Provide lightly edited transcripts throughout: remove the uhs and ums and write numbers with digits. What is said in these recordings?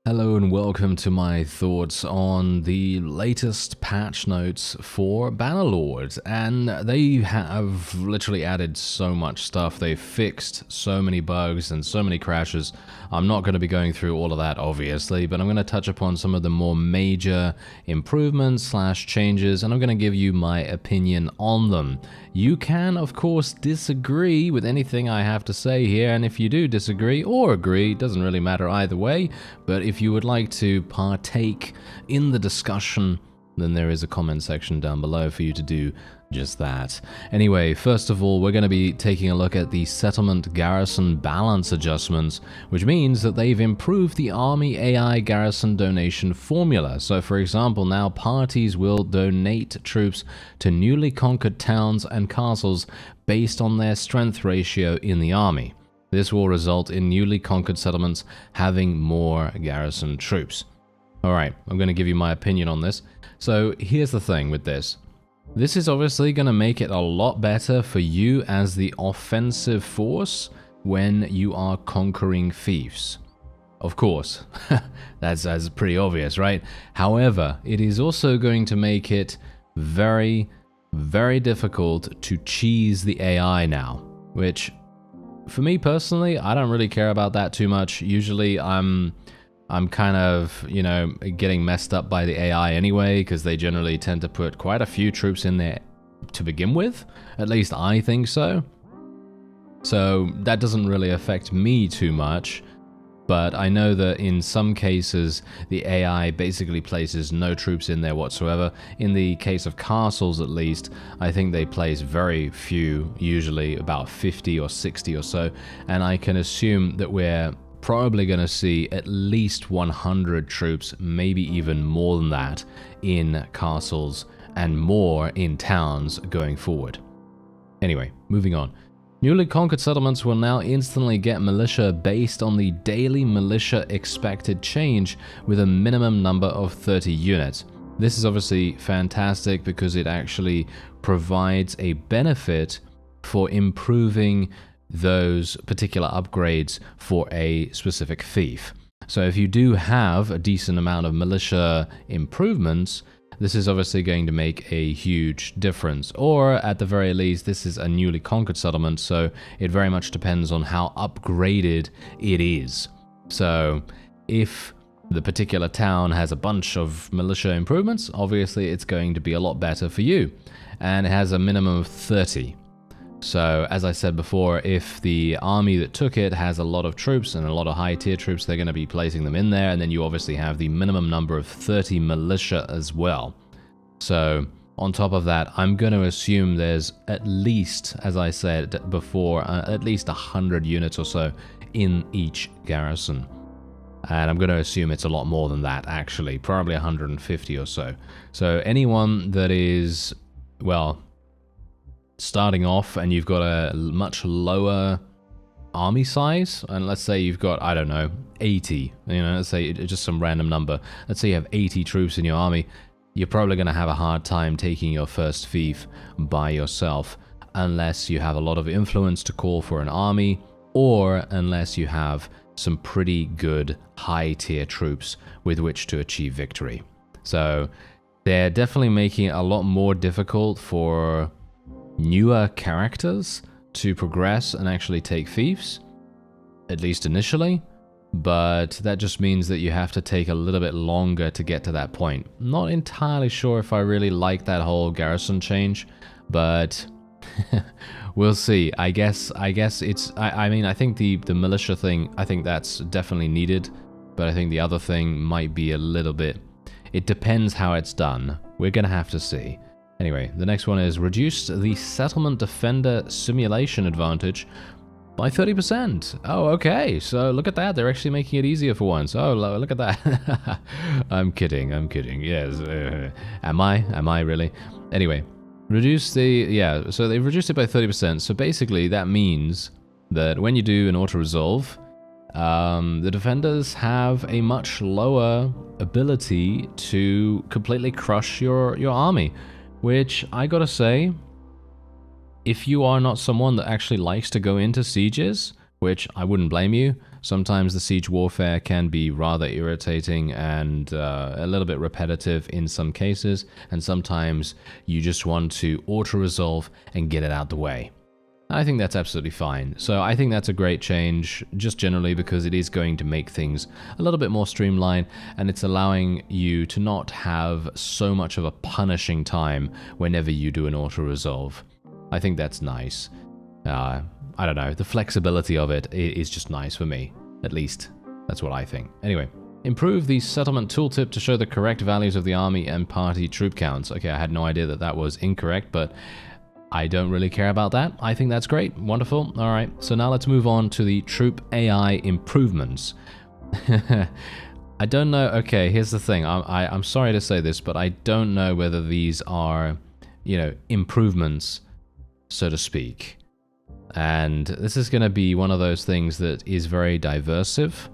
Hello and welcome to my thoughts on the latest patch notes for Bannerlord, and they have literally added so much stuff. They've fixed so many bugs and so many crashes. I'm not going to be going through all of that obviously, but I'm going to touch upon some of the more major improvements / changes, and I'm going to give you my opinion on them. You can of course disagree with anything I have to say here, and if you do disagree or agree, it doesn't really matter either way, but if you would like to partake in the discussion, then there is a comment section down below for you to do just that. Anyway, first of all, we're going to be taking a look at the settlement garrison balance adjustments, which means that they've improved the army AI garrison donation formula. So for example, now parties will donate troops to newly conquered towns and castles based on their strength ratio in the army. This will result in newly conquered settlements having more garrison troops. Alright, I'm going to give you my opinion on this. So here's the thing with this. This is obviously going to make it a lot better for you as the offensive force when you are conquering fiefs. Of course, that's pretty obvious, right? However, it is also going to make it very, very difficult to cheese the AI now, which for me personally, I don't really care about that too much. Usually I'm kind of, you know, getting messed up by the AI anyway, because they generally tend to put quite a few troops in there to begin with. At least I think so. So that doesn't really affect me too much. But I know that in some cases, the AI basically places no troops in there whatsoever. In the case of castles, at least, I think they place very few, usually about 50 or 60 or so. And I can assume that we're probably going to see at least 100 troops, maybe even more than that, in castles and more in towns going forward. Anyway, moving on. Newly conquered settlements will now instantly get militia based on the daily militia expected change with a minimum number of 30 units. This is obviously fantastic because it actually provides a benefit for improving those particular upgrades for a specific fief. So if you do have a decent amount of militia improvements, this is obviously going to make a huge difference. Or at the very least, this is a newly conquered settlement, so it very much depends on how upgraded it is. So if the particular town has a bunch of militia improvements, obviously it's going to be a lot better for you. And it has a minimum of 30. So, as I said before, if the army that took it has a lot of troops and a lot of high-tier troops, they're going to be placing them in there, and then you obviously have the minimum number of 30 militia as well. So, on top of that, I'm going to assume there's at least, as I said before, at least 100 units or so in each garrison. And I'm going to assume it's a lot more than that, actually, probably 150 or so. So, anyone that is, well, starting off and you've got a much lower army size, and let's say you've got, I don't know, 80, you know, let's say just some random number, let's say you have 80 troops in your army, you're probably going to have a hard time taking your first fief by yourself, unless you have a lot of influence to call for an army, or unless you have some pretty good high-tier troops with which to achieve victory. So they're definitely making it a lot more difficult for newer characters to progress and actually take fiefs, at least initially, but that just means that you have to take a little bit longer to get to that point. Not entirely sure if I really like that whole garrison change, but we'll see. I guess it's, I mean, I think the militia thing, I think that's definitely needed, but I think the other thing might be a little bit, it depends how it's done. We're gonna have to see. Anyway, the next one is reduce the settlement defender simulation advantage by 30%. Oh, okay. So look at that. They're actually making it easier for once. Oh, look at that. I'm kidding. Yes. Am I really? Anyway, reduce the, yeah, so they've reduced it by 30%. So basically that means that when you do an auto-resolve, the defenders have a much lower ability to completely crush your army. Which, I gotta say, if you are not someone that actually likes to go into sieges, which I wouldn't blame you, Sometimes the siege warfare can be rather irritating and a little bit repetitive in some cases, and sometimes you just want to auto-resolve and get it out the way. I think that's absolutely fine. So I think that's a great change, just generally because it is going to make things a little bit more streamlined, and it's allowing you to not have so much of a punishing time whenever you do an auto-resolve. I think that's nice. I don't know, the flexibility of it is just nice for me. At least, that's what I think. Anyway, improve the settlement tooltip to show the correct values of the army and party troop counts. Okay, I had no idea that that was incorrect, but I don't really care about that. I think that's great. Wonderful. All right, so now let's move on to the troop AI improvements. I don't know. Okay, here's the thing. I'm sorry to say this, but I don't know whether these are, you know, improvements, so to speak. And this is going to be one of those things that is very diversive.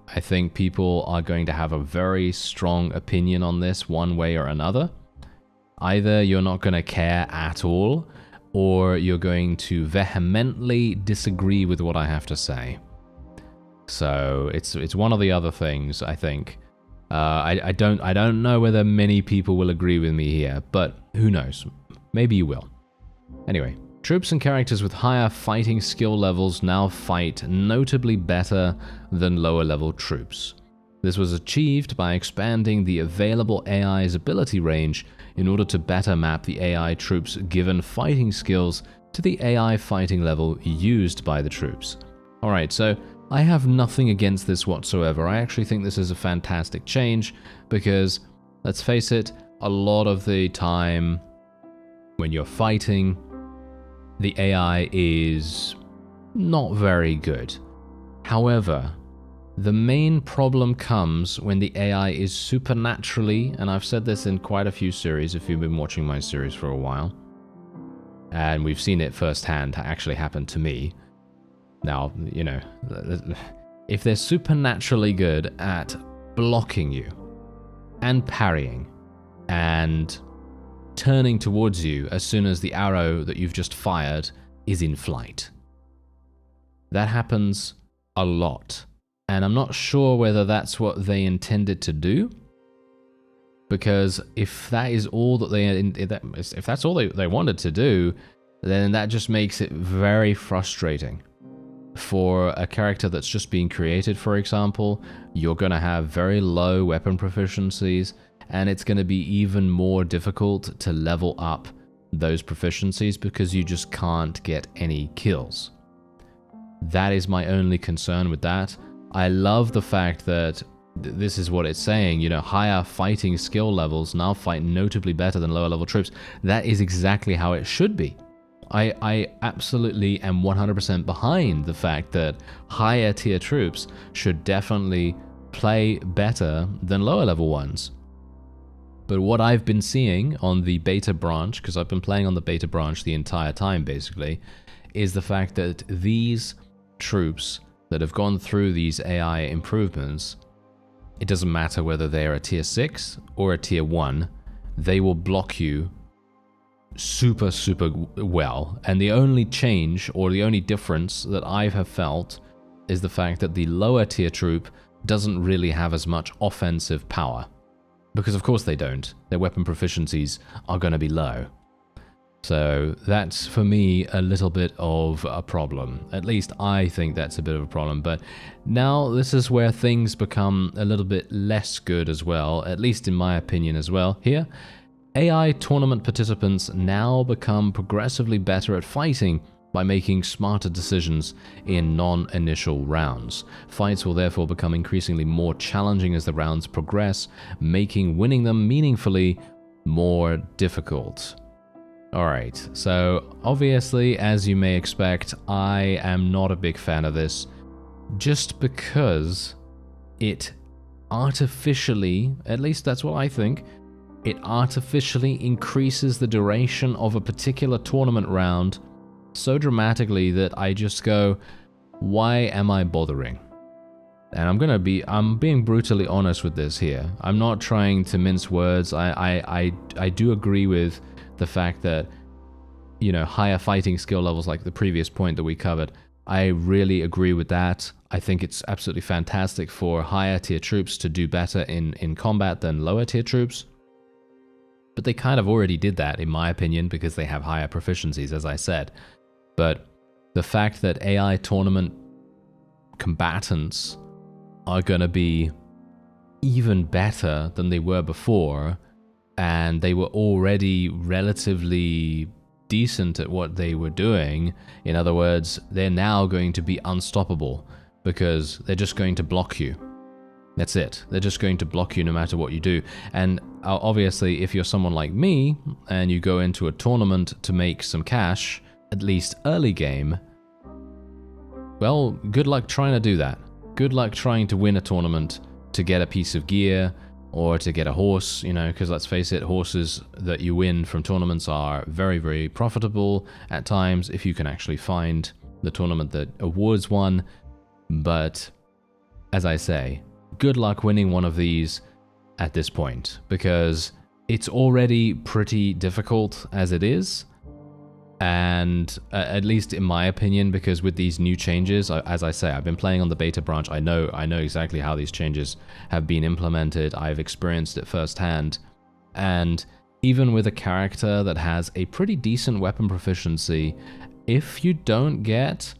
I think people are going to have a very strong opinion on this one way or another. Either you're not going to care at all, or you're going to vehemently disagree with what I have to say. So it's one of the other things, I think. I don't know whether many people will agree with me here, but who knows? Maybe you will. Anyway. Troops and characters with higher fighting skill levels now fight notably better than lower level troops. This was achieved by expanding the available AI's ability range in order to better map the AI troops' given fighting skills to the AI fighting level used by the troops. Alright, so I have nothing against this whatsoever. I actually think this is a fantastic change because, let's face it, a lot of the time when you're fighting, the AI is not very good. However, the main problem comes when the AI is supernaturally, and I've said this in quite a few series if you've been watching my series for a while, and we've seen it firsthand actually happen to me. Now, you know, if they're supernaturally good at blocking you and parrying and turning towards you as soon as the arrow that you've just fired is in flight. That happens a lot, and I'm not sure whether that's what they intended to do, because if that is all that if that's all they wanted to do, then that just makes it very frustrating. For a character that's just being created, for example, you're going to have very low weapon proficiencies, and it's going to be even more difficult to level up those proficiencies because you just can't get any kills. That is my only concern with that. I love the fact that this is what it's saying, you know, higher fighting skill levels now fight notably better than lower level troops. That is exactly how it should be. I absolutely am 100% behind the fact that higher tier troops should definitely play better than lower level ones. But what I've been seeing on the beta branch, because I've been playing on the beta branch the entire time basically, is the fact that these troops that have gone through these AI improvements, it doesn't matter whether they're a tier 6 or a tier 1, they will block you super well. And the only change or the only difference that I have felt is the fact that the lower tier troop doesn't really have as much offensive power. Because of course they don't. Their weapon proficiencies are going to be low. So that's, for me, a little bit of a problem. At least I think that's a bit of a problem. But now this is where things become a little bit less good as well, at least in my opinion as well. Here, AI tournament participants now become progressively better at fighting by making smarter decisions in non-initial rounds. Fights will therefore become increasingly more challenging as the rounds progress, making winning them meaningfully more difficult. Alright, so obviously, as you may expect, I am not a big fan of this, just because it artificially, at least that's what I think, it artificially increases the duration of a particular tournament round so dramatically that I just go, why am I bothering? And I'm being brutally honest with this here. I'm not trying to mince words. I do agree with the fact that, you know, higher fighting skill levels, like the previous point that we covered, I really agree with that. I think it's absolutely fantastic for higher tier troops to do better in combat than lower tier troops. But they kind of already did that, in my opinion, because they have higher proficiencies, as I said. But the fact that AI tournament combatants are going to be even better than they were before, and they were already relatively decent at what they were doing. In other words, they're now going to be unstoppable because they're just going to block you. That's it. They're just going to block you no matter what you do. And obviously, if you're someone like me and you go into a tournament to make some cash, at least early game, well, good luck trying to do that. Good luck trying to win a tournament to get a piece of gear or to get a horse, you know, because let's face it, horses that you win from tournaments are very, very profitable at times if you can actually find the tournament that awards one. But as I say, good luck winning one of these at this point, because it's already pretty difficult as it is. And at least in my opinion, because with these new changes, as I say, I've been playing on the beta branch. I know exactly how these changes have been implemented. I've experienced it firsthand. And even with a character that has a pretty decent weapon proficiency, if you don't get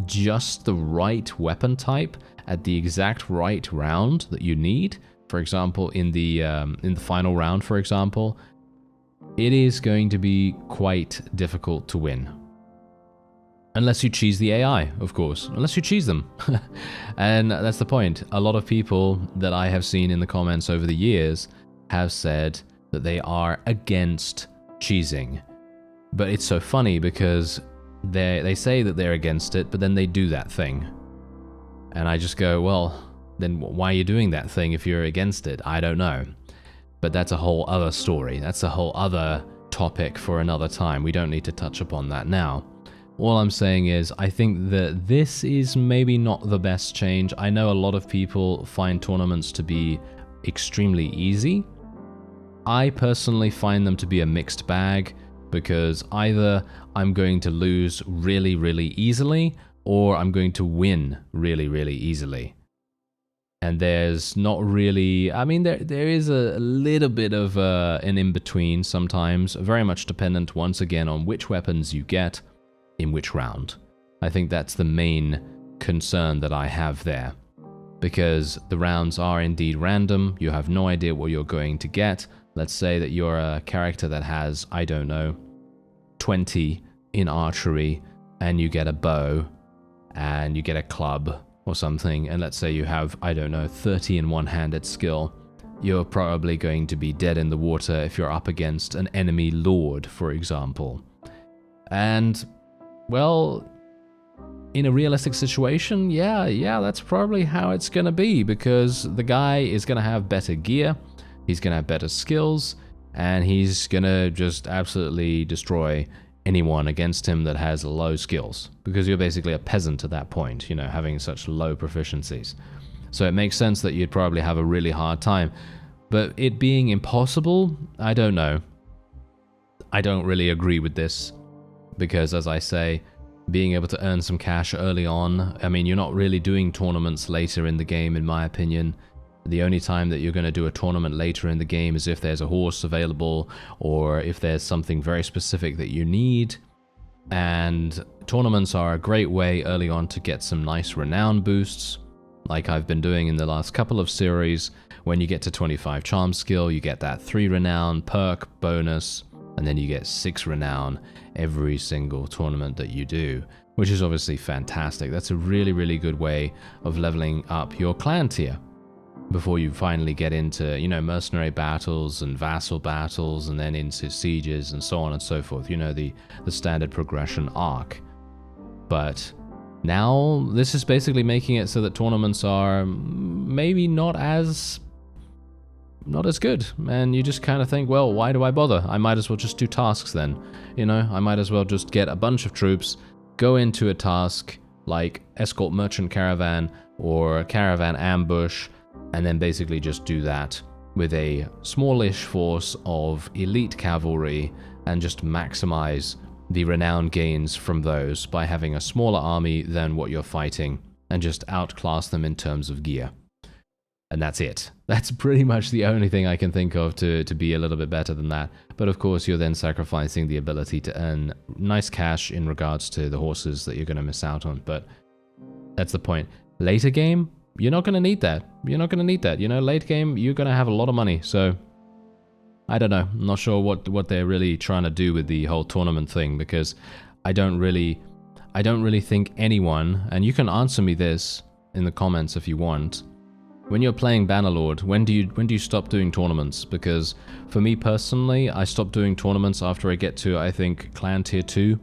just the right weapon type at the exact right round that you need, for example, in the final round, for example, it is going to be quite difficult to win. Unless you cheese the AI, of course. Unless you cheese them. And that's the point. A lot of people that I have seen in the comments over the years have said that they are against cheesing. But it's so funny because they say that they're against it, but then they do that thing. And I just go, well, then why are you doing that thing if you're against it? I don't know. But that's a whole other story. That's a whole other topic for another time. We don't need to touch upon that now. All I'm saying is, I think that this is maybe not the best change. I know a lot of people find tournaments to be extremely easy. I personally find them to be a mixed bag, because either I'm going to lose really, really easily, or I'm going to win really, really easily. And there's not really, I mean, there is a little bit of an in-between sometimes, very much dependent once again on which weapons you get in which round. I think that's the main concern that I have there, because the rounds are indeed random. You have no idea what you're going to get. Let's say that you're a character that has, I don't know, 20 in archery, and you get a bow, and you get a club, or something, and let's say you have, I don't know, 30 in one-handed skill, you're probably going to be dead in the water if you're up against an enemy lord, for example. And, well, in a realistic situation, yeah, that's probably how it's gonna be, because the guy is gonna have better gear, he's gonna have better skills, and he's gonna just absolutely destroy anyone against him that has low skills, because you're basically a peasant at that point, you know, having such low proficiencies. So it makes sense that you'd probably have a really hard time. But it being impossible, I don't know. I don't really agree with this, because as I say, being able to earn some cash early on, I mean, you're not really doing tournaments later in the game, in my opinion. The only time that you're going to do a tournament later in the game is if there's a horse available, or if there's something very specific that you need. And tournaments are a great way early on to get some nice renown boosts, like I've been doing in the last couple of series. When you get to 25 charm skill, you get that 3 renown perk bonus, and then you get 6 renown every single tournament that you do, which is obviously fantastic. That's a really, really good way of leveling up your clan tier before you finally get into, you know, mercenary battles and vassal battles, and then into sieges and so on and so forth, you know, the standard progression arc. But now this is basically making it so that tournaments are maybe not as good, and you just kind of think, well, why do I bother? I might as well just do tasks then, you know. I might as well just get a bunch of troops, go into a task like escort merchant caravan or caravan ambush, and then basically just do that with a smallish force of elite cavalry and just maximize the renown gains from those by having a smaller army than what you're fighting and just outclass them in terms of gear. And that's it. That's pretty much the only thing I can think of to be a little bit better than that. But of course, you're then sacrificing the ability to earn nice cash in regards to the horses that you're going to miss out on. But that's the point. Later game, you're not going to need that. You're not going to need that. You know, late game, you're going to have a lot of money. So I don't know. I'm not sure what they're really trying to do with the whole tournament thing, because I don't really think anyone, and you can answer me this in the comments if you want. When you're playing Bannerlord, when do you stop doing tournaments? Because for me personally, I stop doing tournaments after I get to, I think, Clan Tier 2.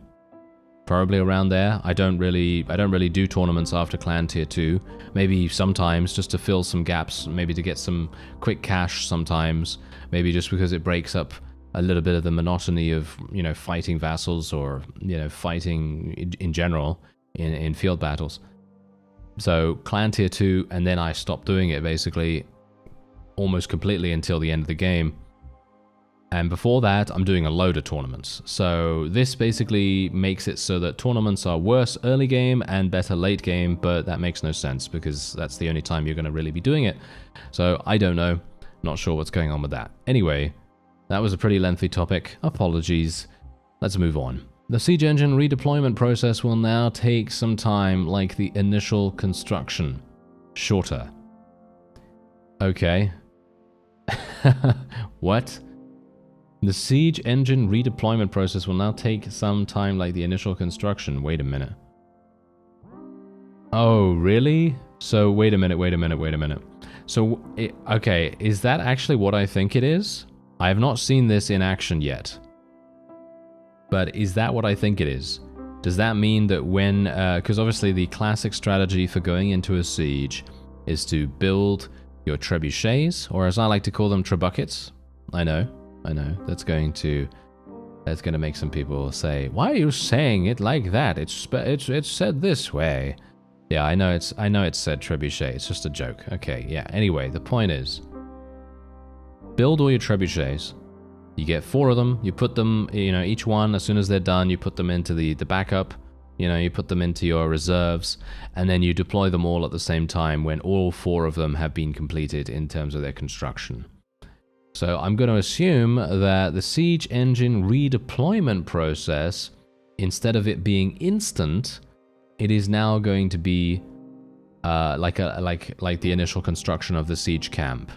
Probably around there. I don't really do tournaments after Clan Tier 2. Maybe sometimes just to fill some gaps, maybe to get some quick cash sometimes. Maybe just because it breaks up a little bit of the monotony of, you know, fighting vassals or, you know, fighting in general in field battles. So Clan Tier 2, and then I stopped doing it basically almost completely until the end of the game. And before that, I'm doing a load of tournaments. So this basically makes it so that tournaments are worse early game and better late game, but that makes no sense because that's the only time you're going to really be doing it. So I don't know. Not sure what's going on with that. Anyway, that was a pretty lengthy topic. Apologies. Let's move on. The siege engine redeployment process will now take some time, like the initial construction. Shorter. Okay. What? The siege engine redeployment process will now take some time, like the initial construction. Wait a minute. Oh, really? So, wait a minute. So, okay, is that actually what I think it is? I have not seen this in action yet. But is that what I think it is? Does that mean that when, because obviously the classic strategy for going into a siege is to build your trebuchets, or as I like to call them, trebuckets. I know, that's going to make some people say, why are you saying it like that? It's said this way. Yeah, I know it's said trebuchet, it's just a joke. Okay, yeah, anyway, the point is, build all your trebuchets. You get 4 of them, you put them, you know, each one, as soon as they're done, you put them into the backup, you know, you put them into your reserves, and then you deploy them all at the same time when all 4 of them have been completed in terms of their construction. So I'm going to assume that the siege engine redeployment process, instead of it being instant, it is now going to be like the initial construction of the siege camp,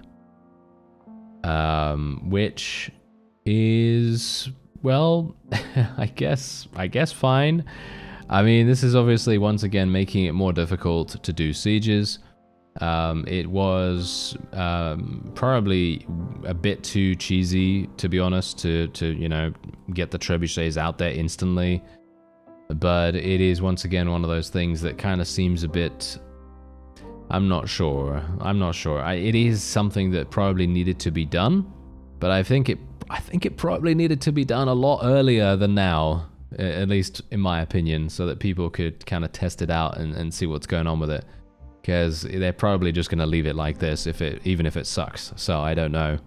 which is, well, I guess fine. I mean, this is obviously once again making it more difficult to do sieges. It was probably a bit too cheesy, to be honest, to you know, get the trebuchets out there instantly. But it is once again one of those things that kind of seems a bit, I'm not sure. It is something that probably needed to be done, but I think it probably needed to be done a lot earlier than now, at least in my opinion, so that people could kind of test it out and see what's going on with it. Because they're probably just going to leave it like this, even if it sucks. So I don't know.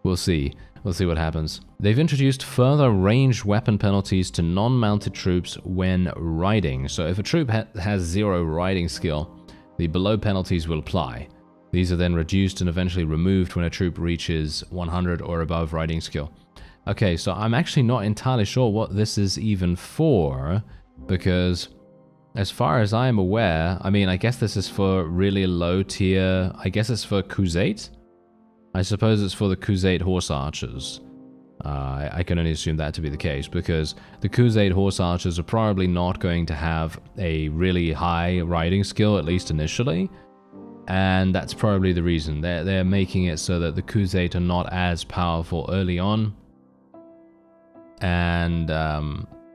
We'll see. We'll see what happens. They've introduced further ranged weapon penalties to non-mounted troops when riding. So if a troop has 0 riding skill, the below penalties will apply. These are then reduced and eventually removed when a troop reaches 100 or above riding skill. Okay, so I'm actually not entirely sure what this is even for, because as far as I'm aware, I mean, I guess this is for really low tier, I guess it's for Khuzait? I suppose it's for the Khuzait horse archers. I can only assume that to be the case, because the Khuzait horse archers are probably not going to have a really high riding skill, at least initially. And that's probably the reason. They're making it so that the Khuzait are not as powerful early on. And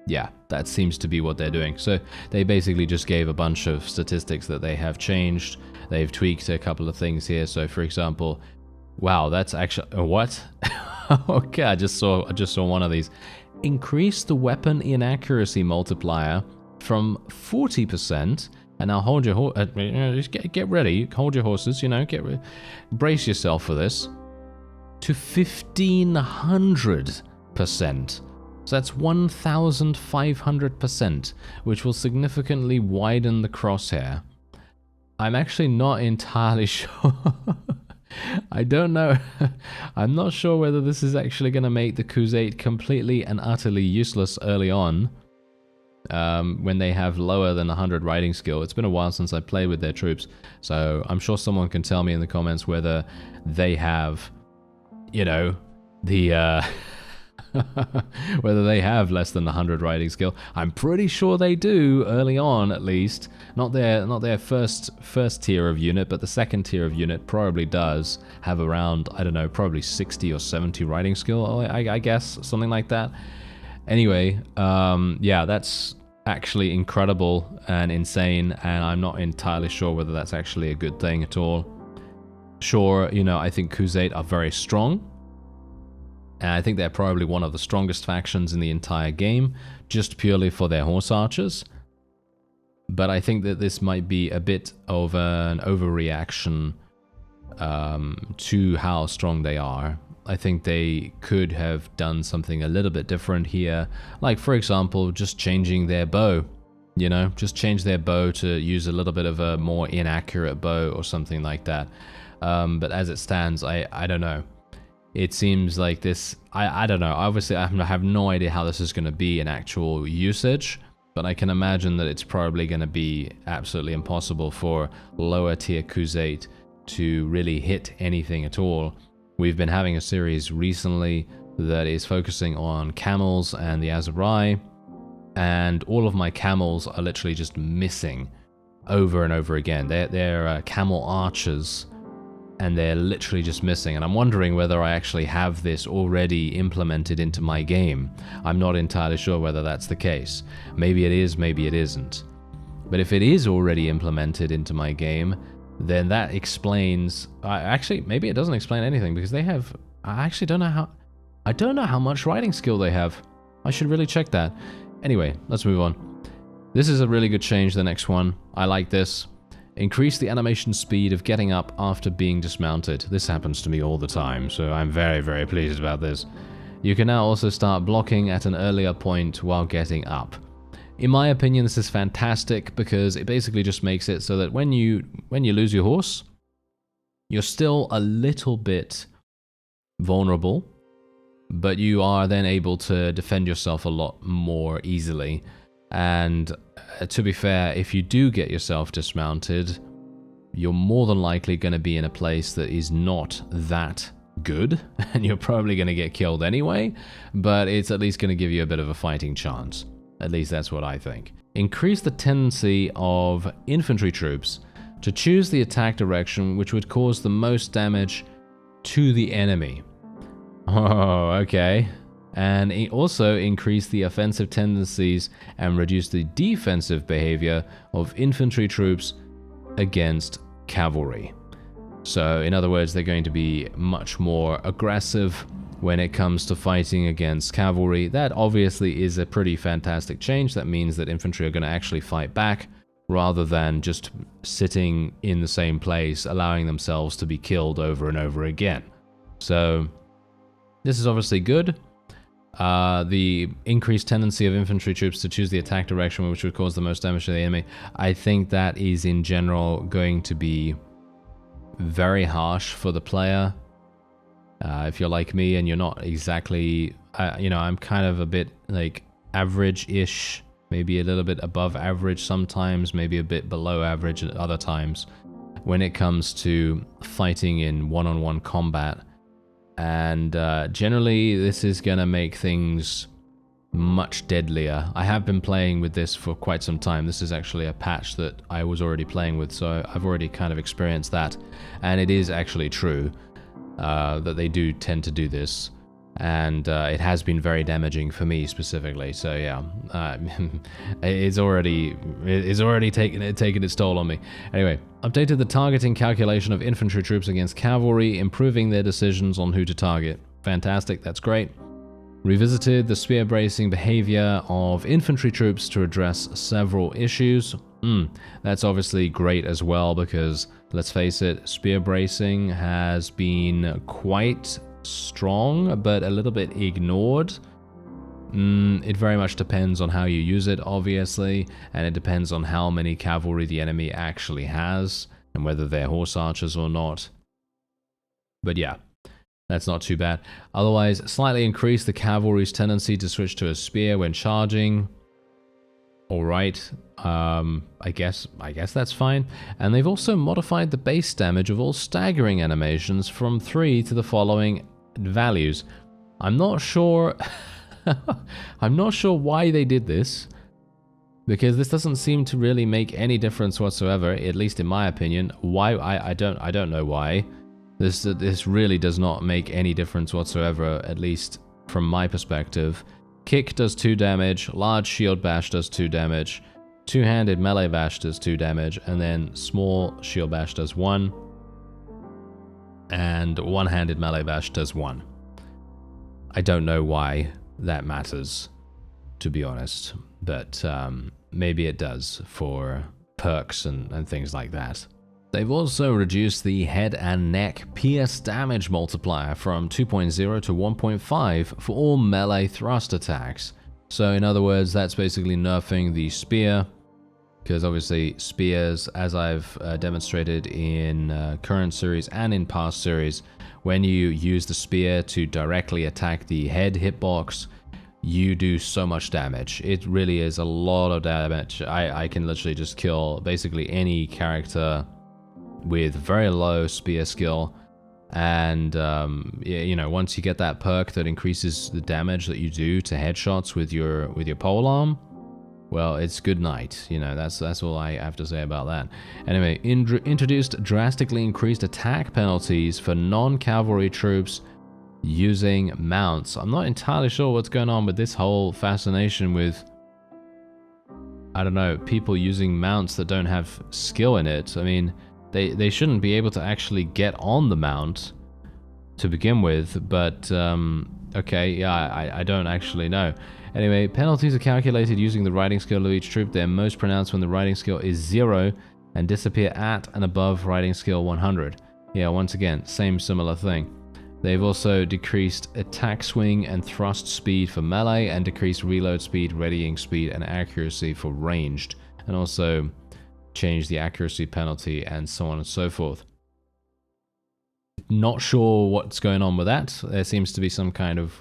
yeah, that seems to be what they're doing. So they basically just gave a bunch of statistics that they have changed. They've tweaked a couple of things here. So for example, wow, that's actually, what? Okay, I just saw one of these. Increase the weapon inaccuracy multiplier from 40%. And now hold your just get ready, hold your horses, you know, brace yourself for this, to 1500%. So that's 1,500%, which will significantly widen the crosshair. I'm actually not entirely sure. I don't know. I'm not sure whether this is actually going to make the Khuzait completely and utterly useless early on, when they have lower than 100 riding skill. It's been a while since I played with their troops, so I'm sure someone can tell me in the comments whether they have, you know, the whether they have less than 100 riding skill. I'm pretty sure they do early on, at least. Not their first tier of unit, but the second tier of unit probably does have around, I don't know, probably 60 or 70 riding skill, I guess, something like that. Anyway, yeah, that's actually incredible and insane, and I'm not entirely sure whether that's actually a good thing at all. Sure, you know, I think Khuzait are very strong, and I think they're probably one of the strongest factions in the entire game, just purely for their horse archers. But I think that this might be a bit of an overreaction to how strong they are. I think they could have done something a little bit different here. Like, for example, just changing their bow. You know, just change their bow to use a little bit of a more inaccurate bow or something like that. But as it stands, I don't know. It seems like this, I don't know. Obviously, I have no idea how this is going to be in actual usage, but I can imagine that it's probably going to be absolutely impossible for lower tier Khuzait to really hit anything at all. We've been having a series recently that is focusing on camels and the Azurai, and all of my camels are literally just missing over and over again. They're camel archers, and they're literally just missing, and I'm wondering whether I actually have this already implemented into my game. I'm not entirely sure whether that's the case. Maybe it is, maybe it isn't. But if it is already implemented into my game, then that explains... actually, maybe it doesn't explain anything, because they have... I actually don't know how... I don't know how much riding skill they have. I should really check that. Anyway, let's move on. This is a really good change, the next one. I like this. Increase the animation speed of getting up after being dismounted. This happens to me all the time, so I'm very, very pleased about this. You can now also start blocking at an earlier point while getting up. In my opinion, this is fantastic because it basically just makes it so that when you lose your horse, you're still a little bit vulnerable, but you are then able to defend yourself a lot more easily. And to be fair, if you do get yourself dismounted, you're more than likely going to be in a place that is not that good, and you're probably going to get killed anyway, but it's at least going to give you a bit of a fighting chance. At least that's what I think. Increase the tendency of infantry troops to choose the attack direction which would cause the most damage to the enemy. Oh, okay. And also increase the offensive tendencies and reduce the defensive behavior of infantry troops against cavalry. So, in other words, they're going to be much more aggressive when it comes to fighting against cavalry. That obviously is a pretty fantastic change. That means that infantry are going to actually fight back rather than just sitting in the same place, allowing themselves to be killed over and over again. So, this is obviously good. The increased tendency of infantry troops to choose the attack direction which would cause the most damage to the enemy. I think that is in general going to be very harsh for the player. If you're like me and you're not exactly, you know, I'm kind of a bit like average-ish, maybe a little bit above average sometimes, maybe a bit below average at other times when it comes to fighting in one-on-one combat. And generally, this is going to make things much deadlier. I have been playing with this for quite some time. This is actually a patch that I was already playing with, so I've already kind of experienced that. And it is actually true that they do tend to do this. And it has been very damaging for me specifically. So yeah, it's already taken its toll on me. Anyway, updated the targeting calculation of infantry troops against cavalry, improving their decisions on who to target. Fantastic, that's great. Revisited the spear bracing behavior of infantry troops to address several issues. That's obviously great as well because, let's face it, spear bracing has been quite strong, but a little bit ignored It very much depends on how you use it, obviously, and it depends on how many cavalry the enemy actually has, and whether they're horse archers or not. But yeah, that's not too bad. Otherwise, slightly increase the cavalry's tendency to switch to a spear when charging. Alright, I guess that's fine. And they've also modified the base damage of all staggering animations from 3 to the following values. I'm not sure... I'm not sure why they did this, because this doesn't seem to really make any difference whatsoever, at least in my opinion. Why? I don't know why. This really does not make any difference whatsoever, at least from my perspective. Kick does 2 damage, large shield bash does 2 damage, two-handed melee bash does 2 damage, and then small shield bash does 1, and one-handed melee bash does 1. I don't know why that matters, to be honest, but maybe it does for perks and things like that. They've also reduced the head and neck pierce damage multiplier from 2.0 to 1.5 for all melee thrust attacks. So in other words, that's basically nerfing the spear, because obviously spears, as I've demonstrated in current series and in past series, when you use the spear to directly attack the head hitbox, you do so much damage. It really is a lot of damage. I can literally just kill basically any character with very low spear skill, and you know, once you get that perk that increases the damage that you do to headshots with your polearm, well, it's good night. You know, that's all I have to say about that. Anyway, introduced drastically increased attack penalties for non-cavalry troops using mounts. I'm not entirely sure what's going on with this whole fascination with, I don't know, people using mounts that don't have skill in it. I mean, they shouldn't be able to actually get on the mount to begin with, but okay, yeah, I don't actually know. Anyway, penalties are calculated using the riding skill of each troop. They're most pronounced when the riding skill is 0 and disappear at and above riding skill 100. Yeah, once again, same similar thing. They've also decreased attack swing and thrust speed for melee, and decreased reload speed, readying speed, and accuracy for ranged, and also changed the accuracy penalty and so on and so forth. Not sure what's going on with that. There seems to be some kind of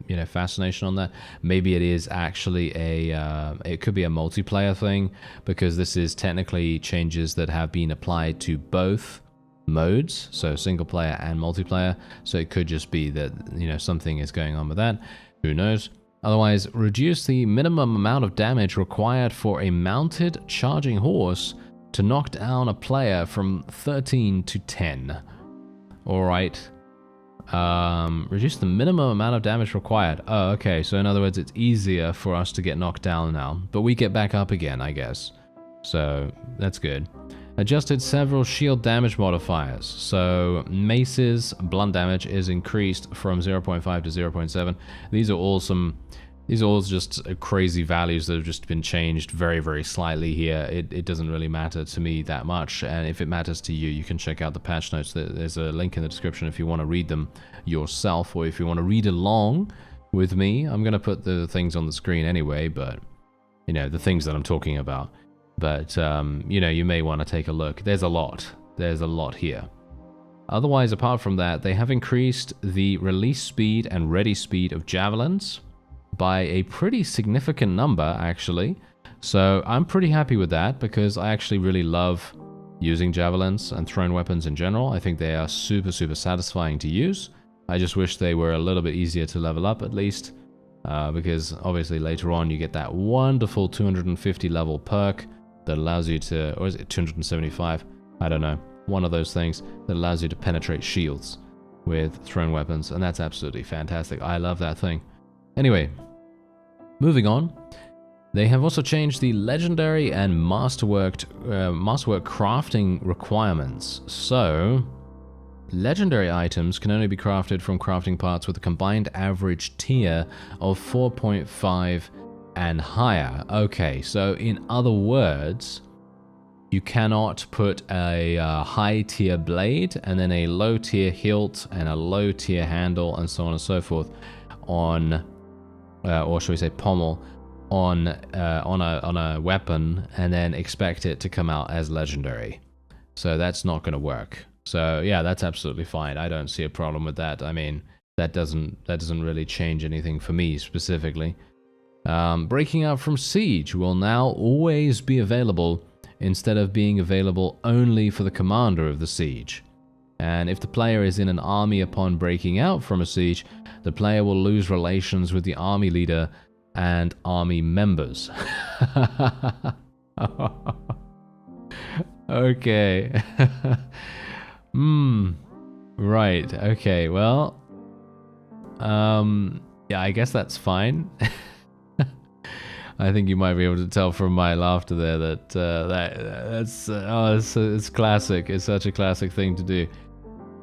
you know, fascination on that. Maybe it is actually it could be a multiplayer thing, because this is technically changes that have been applied to both modes, so single player and multiplayer. So it could just be that, you know, something is going on with that. Who knows? Otherwise, reduce the minimum amount of damage required for a mounted charging horse to knock down a player from 13 to 10. Alright. Reduce the minimum amount of damage required. Oh, okay. So in other words, it's easier for us to get knocked down now, but we get back up again, I guess. So that's good. Adjusted several shield damage modifiers. So mace's blunt damage is increased from 0.5 to 0.7. These are all just crazy values that have just been changed very, very slightly here. It doesn't really matter to me that much, and if it matters to you, you can check out the patch notes. There's a link in the description if you want to read them yourself, or if you want to read along with me. I'm going to put the things on the screen anyway, but, you know, the things that I'm talking about. But, you know, you may want to take a look. There's a lot. There's a lot here. Otherwise, apart from that, they have increased the release speed and ready speed of javelins by a pretty significant number, actually. So I'm pretty happy with that, because I actually really love using javelins and thrown weapons in general. I think they are super, super satisfying to use. I just wish they were a little bit easier to level up, at least, because obviously later on you get that wonderful 250 level perk that allows you to, or is it 275? I don't know. One of those things that allows you to penetrate shields with thrown weapons, and that's absolutely fantastic. I love that thing. Anyway, moving on. They have also changed the legendary and masterwork crafting requirements. So, legendary items can only be crafted from crafting parts with a combined average tier of 4.5 and higher. Okay, so in other words, you cannot put a high tier blade and then a low tier hilt and a low tier handle and so on and so forth on or should we say pommel, on a weapon and then expect it to come out as legendary. So that's not going to work. So yeah, that's absolutely fine. I don't see a problem with that. I mean, that doesn't really change anything for me specifically. Breaking out from siege will now always be available instead of being available only for the commander of the siege. And if the player is in an army upon breaking out from a siege, the player will lose relations with the army leader and army members. Okay. Right. Okay. Well, yeah, I guess that's fine. I think you might be able to tell from my laughter there that it's classic. It's such a classic thing to do.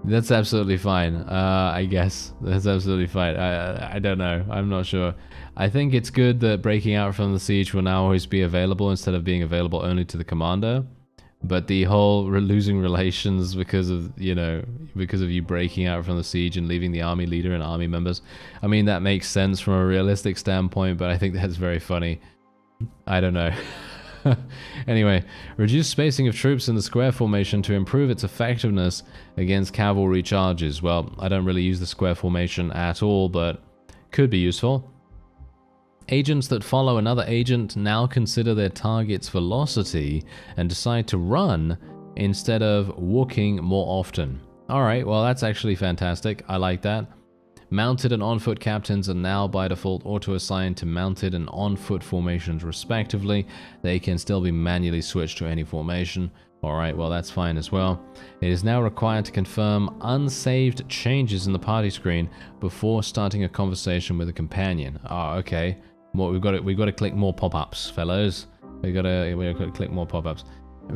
That's absolutely fine. I guess that's absolutely fine. I don't know. I'm not sure. I think it's good that breaking out from the siege will now always be available instead of being available only to the commander. But the whole losing relations because of you breaking out from the siege and leaving the army leader and army members, I mean, that makes sense from a realistic standpoint, but I think that's very funny. I don't know. Anyway, reduce spacing of troops in the square formation to improve its effectiveness against cavalry charges. Well, I don't really use the square formation at all, but could be useful. Agents that follow another agent now consider their target's velocity and decide to run instead of walking more often. Alright, well that's actually fantastic. I like that. Mounted and on-foot captains are now by default auto-assigned to mounted and on-foot formations respectively. They can still be manually switched to any formation. Alright, well that's fine as well. It is now required to confirm unsaved changes in the party screen before starting a conversation with a companion. Oh, okay. Well, we've got to click more pop-ups, fellows. We got to click more pop-ups.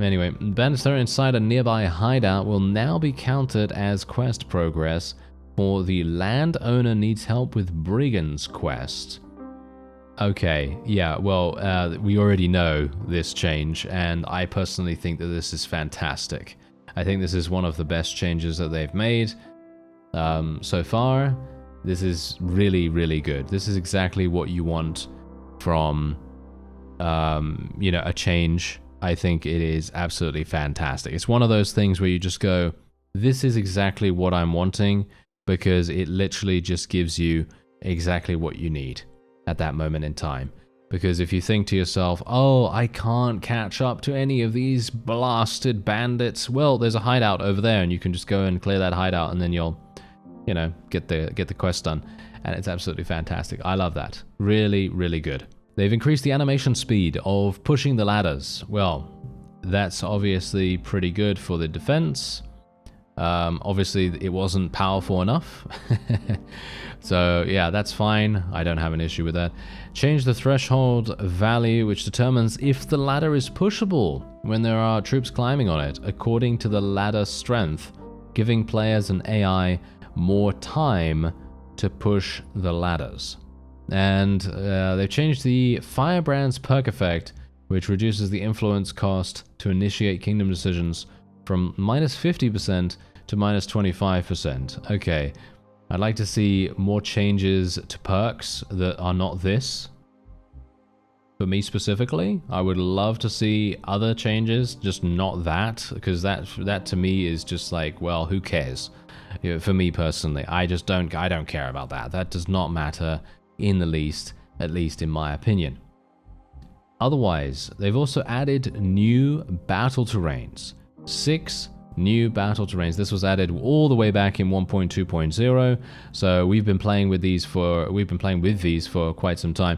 Anyway, bandits that are inside a nearby hideout will now be counted as quest progress for the landowner needs help with Brigand's quest. Okay, yeah, well, we already know this change, and I personally think that this is fantastic. I think this is one of the best changes that they've made so far. This is really, really good. This is exactly what you want from, a change. I think it is absolutely fantastic. It's one of those things where you just go, this is exactly what I'm wanting, because it literally just gives you exactly what you need at that moment in time. Because if you think to yourself, oh, I can't catch up to any of these blasted bandits, well, there's a hideout over there, and you can just go and clear that hideout, and then you'll get the quest done. And it's absolutely fantastic. I love that. Really, really good. They've increased the animation speed of pushing the ladders. Well, that's obviously pretty good for the defense. Obviously, it wasn't powerful enough. So, yeah, that's fine. I don't have an issue with that. Change the threshold value, which determines if the ladder is pushable when there are troops climbing on it, according to the ladder strength, giving players and AI more time to push the ladders. And they've changed the Firebrand's perk effect, which reduces the influence cost to initiate kingdom decisions from -50% to -25%. Okay, I'd like to see more changes to perks that are not this. For me specifically, I would love to see other changes, just not that, because that to me is just like, well, who cares? For me personally, I don't care about that. That does not matter in the least, at least in my opinion. Otherwise, they've also added new battle terrains. 6 new battle terrains. This was added all the way back in 1.2.0. So we've been playing with these for quite some time.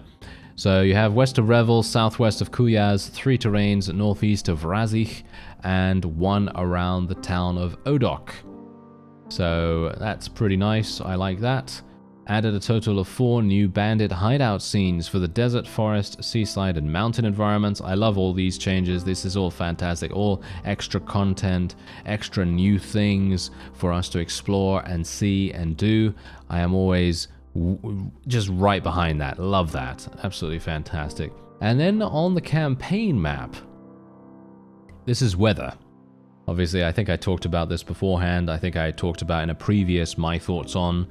So you have west of Revel, southwest of Kuyaz, 3 terrains northeast of Razich, and 1 around the town of Odok. So that's pretty nice. I like that. Added a total of 4 new bandit hideout scenes for the desert, forest, seaside, and mountain environments. I love all these changes. This is all fantastic. All extra content, extra new things for us to explore and see and do. I am always just right behind that. Love that. Absolutely fantastic. And then on the campaign map, this is weather. Obviously, I think I talked about this beforehand. I think I talked about in a previous My Thoughts On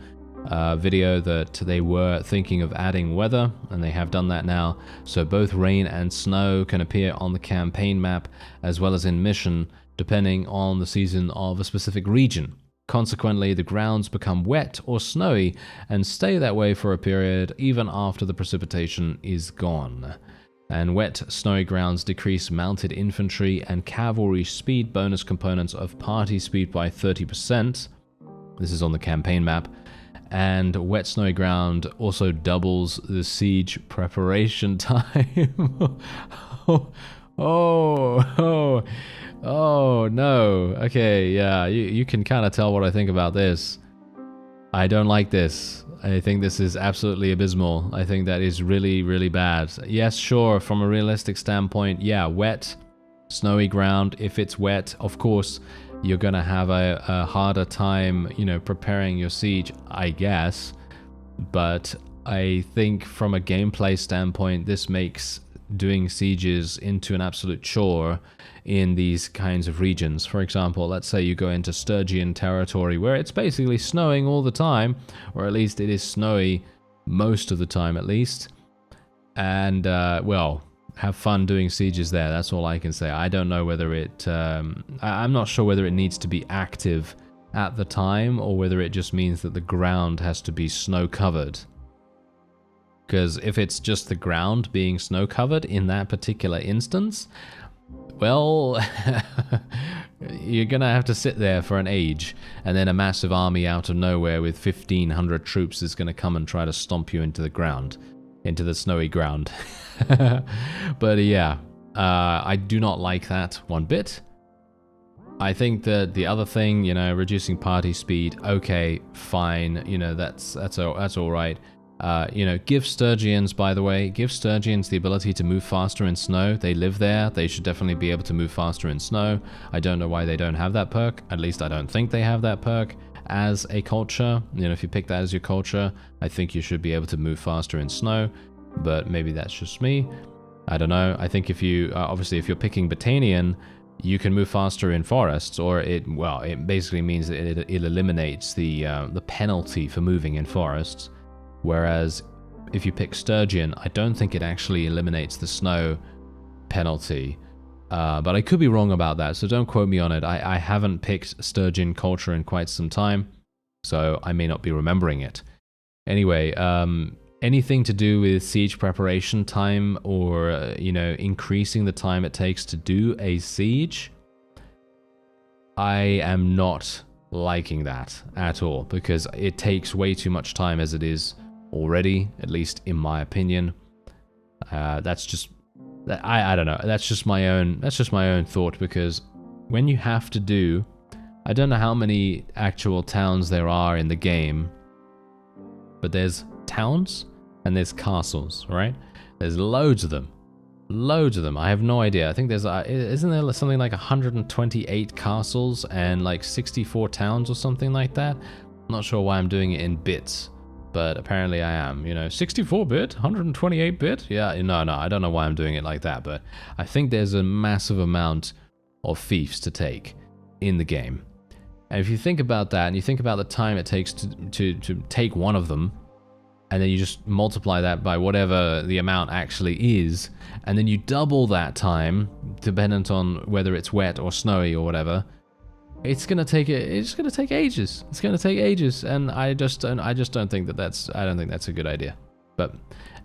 video that they were thinking of adding weather, and they have done that now. So both rain and snow can appear on the campaign map as well as in mission, depending on the season of a specific region. Consequently, the grounds become wet or snowy and stay that way for a period even after the precipitation is gone. And wet, snowy grounds decrease mounted infantry and cavalry speed bonus components of party speed by 30%. This is on the campaign map. And wet, snowy ground also doubles the siege preparation time. Oh, no. Okay, yeah, you can kind of tell what I think about this. I don't like this. I think this is absolutely abysmal. I think that is really, really bad. Yes, sure, from a realistic standpoint, yeah, wet, snowy ground. If it's wet, of course, you're going to have a harder time, you know, preparing your siege, I guess. But I think from a gameplay standpoint, this makes doing sieges into an absolute chore in these kinds of regions. For example, let's say you go into Stygian territory where it's basically snowing all the time, or at least it is snowy most of the time at least. And, well, have fun doing sieges there. That's all I can say. I don't know whether it... I'm not sure whether it needs to be active at the time, or whether it just means that the ground has to be snow-covered. Because if it's just the ground being snow-covered in that particular instance, well, you're going to have to sit there for an age, and then a massive army out of nowhere with 1,500 troops is going to come and try to stomp you into the ground, into the snowy ground. But yeah, I do not like that one bit. I think that the other thing, you know, reducing party speed, okay, fine, you know, that's all right. You know, give Stygians, by the way, give Stygians the ability to move faster in snow. They live there. They should definitely be able to move faster in snow. I don't know why they don't have that perk. At least I don't think they have that perk as a culture. You know, if you pick that as your culture, I think you should be able to move faster in snow. But maybe that's just me. I don't know. I think if you, obviously, if you're picking Battanian, you can move faster in forests, or it basically means that it eliminates the penalty for moving in forests. Whereas if you pick Stygian, I don't think it actually eliminates the snow penalty. But I could be wrong about that, so don't quote me on it. I haven't picked Stygian culture in quite some time, so I may not be remembering it. Anyway, anything to do with siege preparation time, or, you know, increasing the time it takes to do a siege, I am not liking that at all, because it takes way too much time as it is already, at least in my opinion. That's just, I don't know, that's just my own thought, because when you have to do, I don't know how many actual towns there are in the game, but there's towns and there's castles, right? There's loads of them. Loads of them. I have no idea. I think there's, isn't there something like 128 castles and like 64 towns or something like that? I'm not sure why I'm doing it in bits, but apparently I am. You know, 64-bit, 128-bit? Yeah, no, I don't know why I'm doing it like that, but I think there's a massive amount of fiefs to take in the game. And if you think about that, and you think about the time it takes to take one of them, and then you just multiply that by whatever the amount actually is, and then you double that time, dependent on whether it's wet or snowy or whatever, it's gonna take ages. It's gonna take ages, and I just don't think that's a good idea. But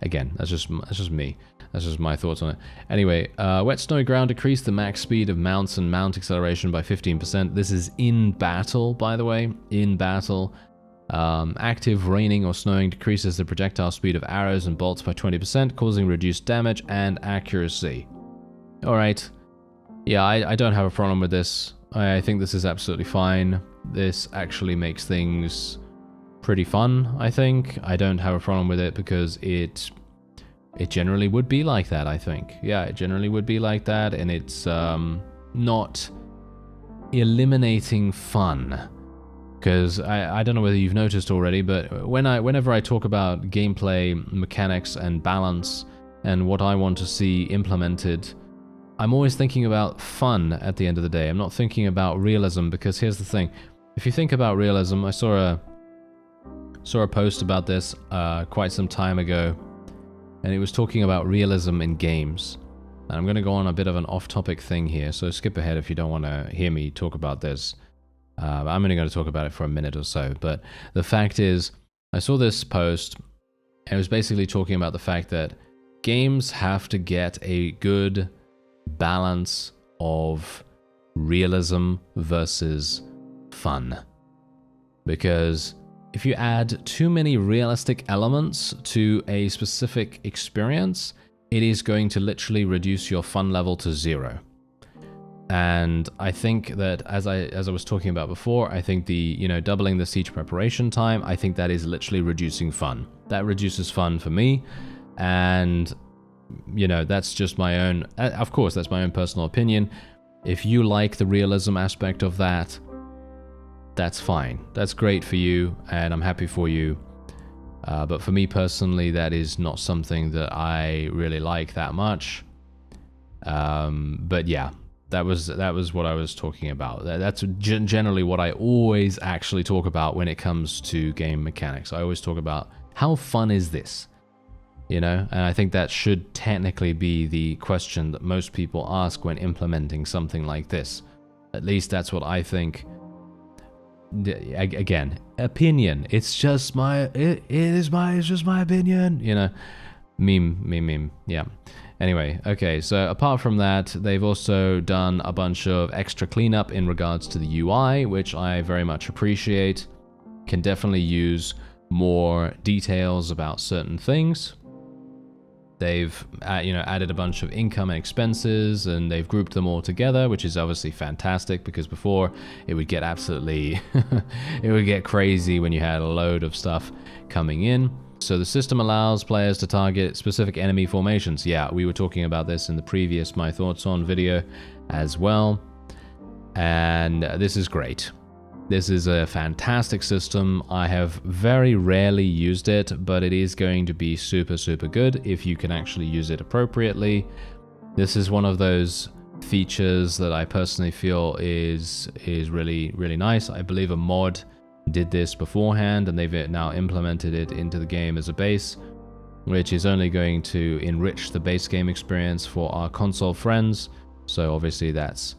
again, that's just me. That's just my thoughts on it. Anyway, wet snowy ground decreased the max speed of mounts and mount acceleration by 15%. This is in battle, by the way, in battle. Active raining or snowing decreases the projectile speed of arrows and bolts by 20%, causing reduced damage and accuracy. Alright. Yeah, I don't have a problem with this. I think this is absolutely fine. This actually makes things pretty fun, I think. I don't have a problem with it because it generally would be like that, I think. Yeah, it generally would be like that, and it's not eliminating fun. Because I don't know whether you've noticed already, but whenever I talk about gameplay mechanics and balance and what I want to see implemented, I'm always thinking about fun at the end of the day. I'm not thinking about realism, because here's the thing. If you think about realism, I saw saw a post about this quite some time ago, and it was talking about realism in games. And I'm going to go on a bit of an off-topic thing here, so skip ahead if you don't want to hear me talk about this. I'm only going to talk about it for a minute or so, but the fact is, I saw this post, and it was basically talking about the fact that games have to get a good balance of realism versus fun. Because if you add too many realistic elements to a specific experience, it is going to literally reduce your fun level to 0. And I think that, as I was talking about before, I think doubling the siege preparation time, I think that is literally reducing fun. That reduces fun for me, and that's just my own, of course, that's my own personal opinion. If you like the realism aspect of that, that's fine. That's great for you, and I'm happy for you. But for me personally, that is not something that I really like that much. But yeah, that was what I was talking about. That's generally what I always actually talk about when it comes to game mechanics. I always talk about how fun is this, and I think that should technically be the question that most people ask when implementing something like this. At least that's what I think. Again, opinion. It's just it's just my opinion. Meme. Yeah. Anyway, okay, so apart from that, they've also done a bunch of extra cleanup in regards to the UI, which I very much appreciate. Can definitely use more details about certain things. They've added a bunch of income and expenses, and they've grouped them all together, which is obviously fantastic, because before it would get absolutely it would get crazy when you had a load of stuff coming in. So the system allows players to target specific enemy formations. Yeah, we were talking about this in the previous My Thoughts On video as well. And this is great. This is a fantastic system. I have very rarely used it, but it is going to be super, super good if you can actually use it appropriately. This is one of those features that I personally feel is really, really nice. I believe a mod did this beforehand, and they've now implemented it into the game as a base, which is only going to enrich the base game experience for our console friends. So obviously that's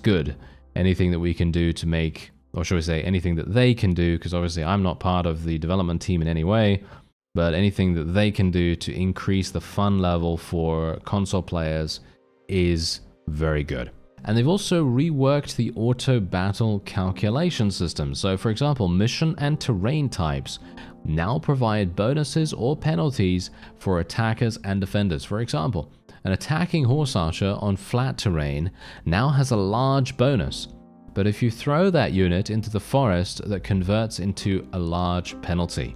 good. Anything that we can do to make, or should we say anything that they can do, because obviously I'm not part of the development team in any way, but anything that they can do to increase the fun level for console players is very good. And they've also reworked the auto battle calculation system. So for example, mission and terrain types now provide bonuses or penalties for attackers and defenders. For example, an attacking horse archer on flat terrain now has a large bonus, but if you throw that unit into the forest, that converts into a large penalty.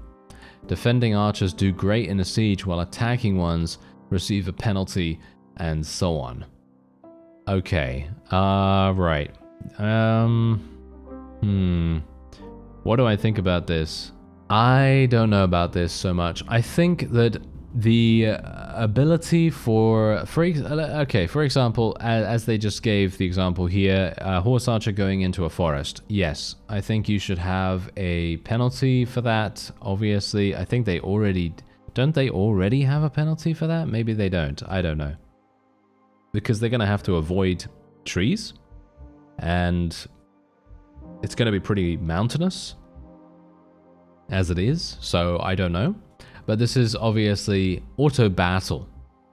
Defending archers do great in a siege, while attacking ones receive a penalty, and so on. Okay, right. What do I think about this? I don't know about this so much. I think that the ability for example, as they just gave the example here, a horse archer going into a forest. Yes, I think you should have a penalty for that. Obviously, I think they already... Don't they already have a penalty for that? Maybe they don't. I don't know. Because they're going to have to avoid trees, and it's going to be pretty mountainous as it is, so I don't know. But this is obviously auto battle,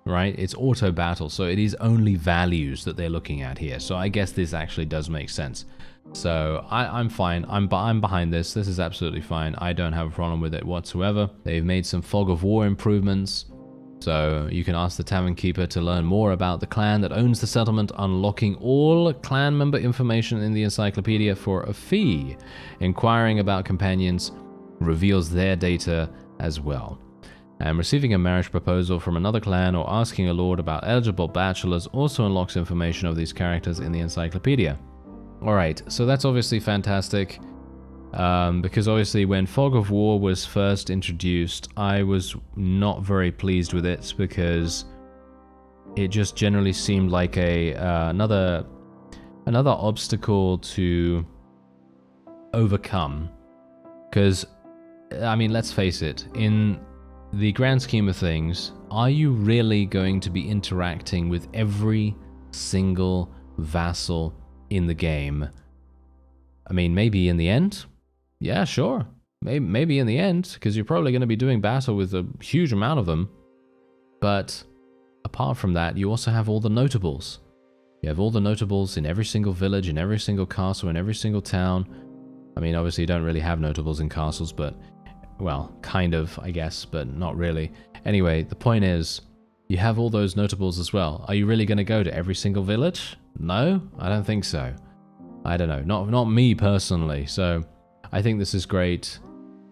right? It's auto battle, so it is only values that they're looking at here. So I guess this actually does make sense. So I'm fine. I'm behind this. This is absolutely fine. I don't have a problem with it whatsoever. They've made some fog of war improvements. So you can ask the Tavern Keeper to learn more about the clan that owns the settlement, unlocking all clan member information in the encyclopedia for a fee. Inquiring about companions reveals their data as well. And receiving a marriage proposal from another clan or asking a lord about eligible bachelors also unlocks information of these characters in the encyclopedia. Alright, so that's obviously fantastic. Because obviously when Fog of War was first introduced, I was not very pleased with it, because it just generally seemed like another obstacle to overcome. Because I mean, let's face it, in the grand scheme of things, are you really going to be interacting with every single vassal in the game? I mean, maybe in the end? Yeah, sure. Maybe in the end, because you're probably going to be doing battle with a huge amount of them. But apart from that, you also have all the notables. You have all the notables in every single village, in every single castle, in every single town. I mean, obviously you don't really have notables in castles, but, well, kind of, I guess, but not really. Anyway, the point is, you have all those notables as well. Are you really going to go to every single village? No, I don't think so. I don't know, not me personally. So I think this is great.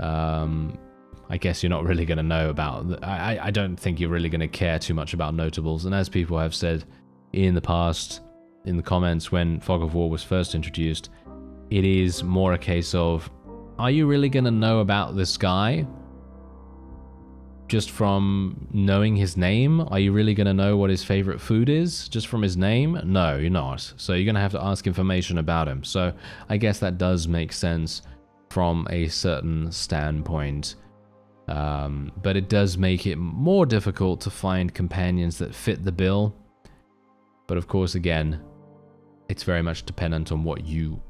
I guess you're not really going to know about... I don't think you're really going to care too much about notables. And as people have said in the past, in the comments when Fog of War was first introduced, it is more a case of, are you really going to know about this guy just from knowing his name? Are you really going to know what his favorite food is just from his name? No, you're not. So you're going to have to ask information about him. So I guess that does make sense from a certain standpoint. But it does make it more difficult to find companions that fit the bill. But of course, again, it's very much dependent on what you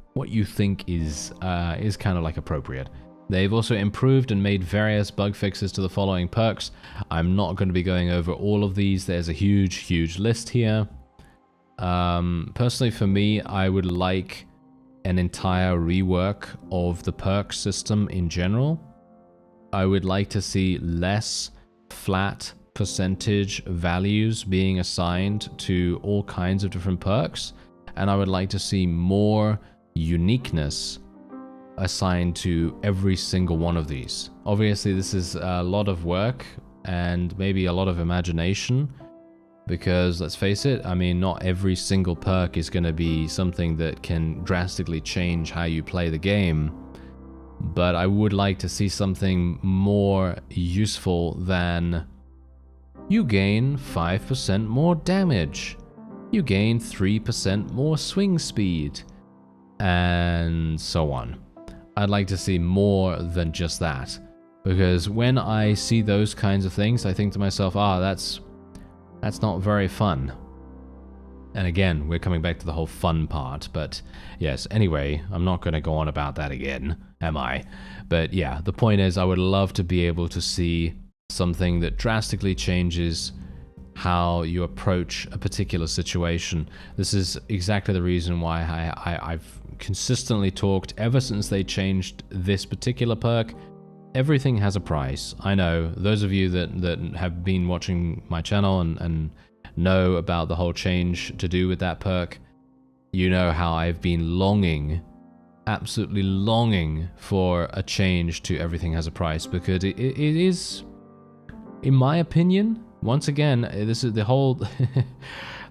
think is kind of like appropriate. They've also improved and made various bug fixes to the following perks. I'm not going to be going over all of these. There's a huge list here. Personally, for me, I would like an entire rework of the perk system in general. I would like to see less flat percentage values being assigned to all kinds of different perks, and I would like to see more uniqueness assigned to every single one of these. Obviously, this is a lot of work and maybe a lot of imagination, because let's face it, I mean, not every single perk is going to be something that can drastically change how you play the game. But I would like to see something more useful than you gain 5% more damage, you gain 3% more swing speed, and so on. I'd like to see more than just that, because when I see those kinds of things, I think to myself, that's not very fun. And again, we're coming back to the whole fun part, but yes, anyway, I'm not going to go on about that again, am I? But yeah, the point is, I would love to be able to see something that drastically changes how you approach a particular situation. This is exactly the reason why I've consistently talked ever since they changed this particular perk. Everything has a price. I know, those of you that have been watching my channel and know about the whole change to do with that perk, you know how I've been longing, absolutely longing for a change to everything has a price, because it is, in my opinion, once again, this is the whole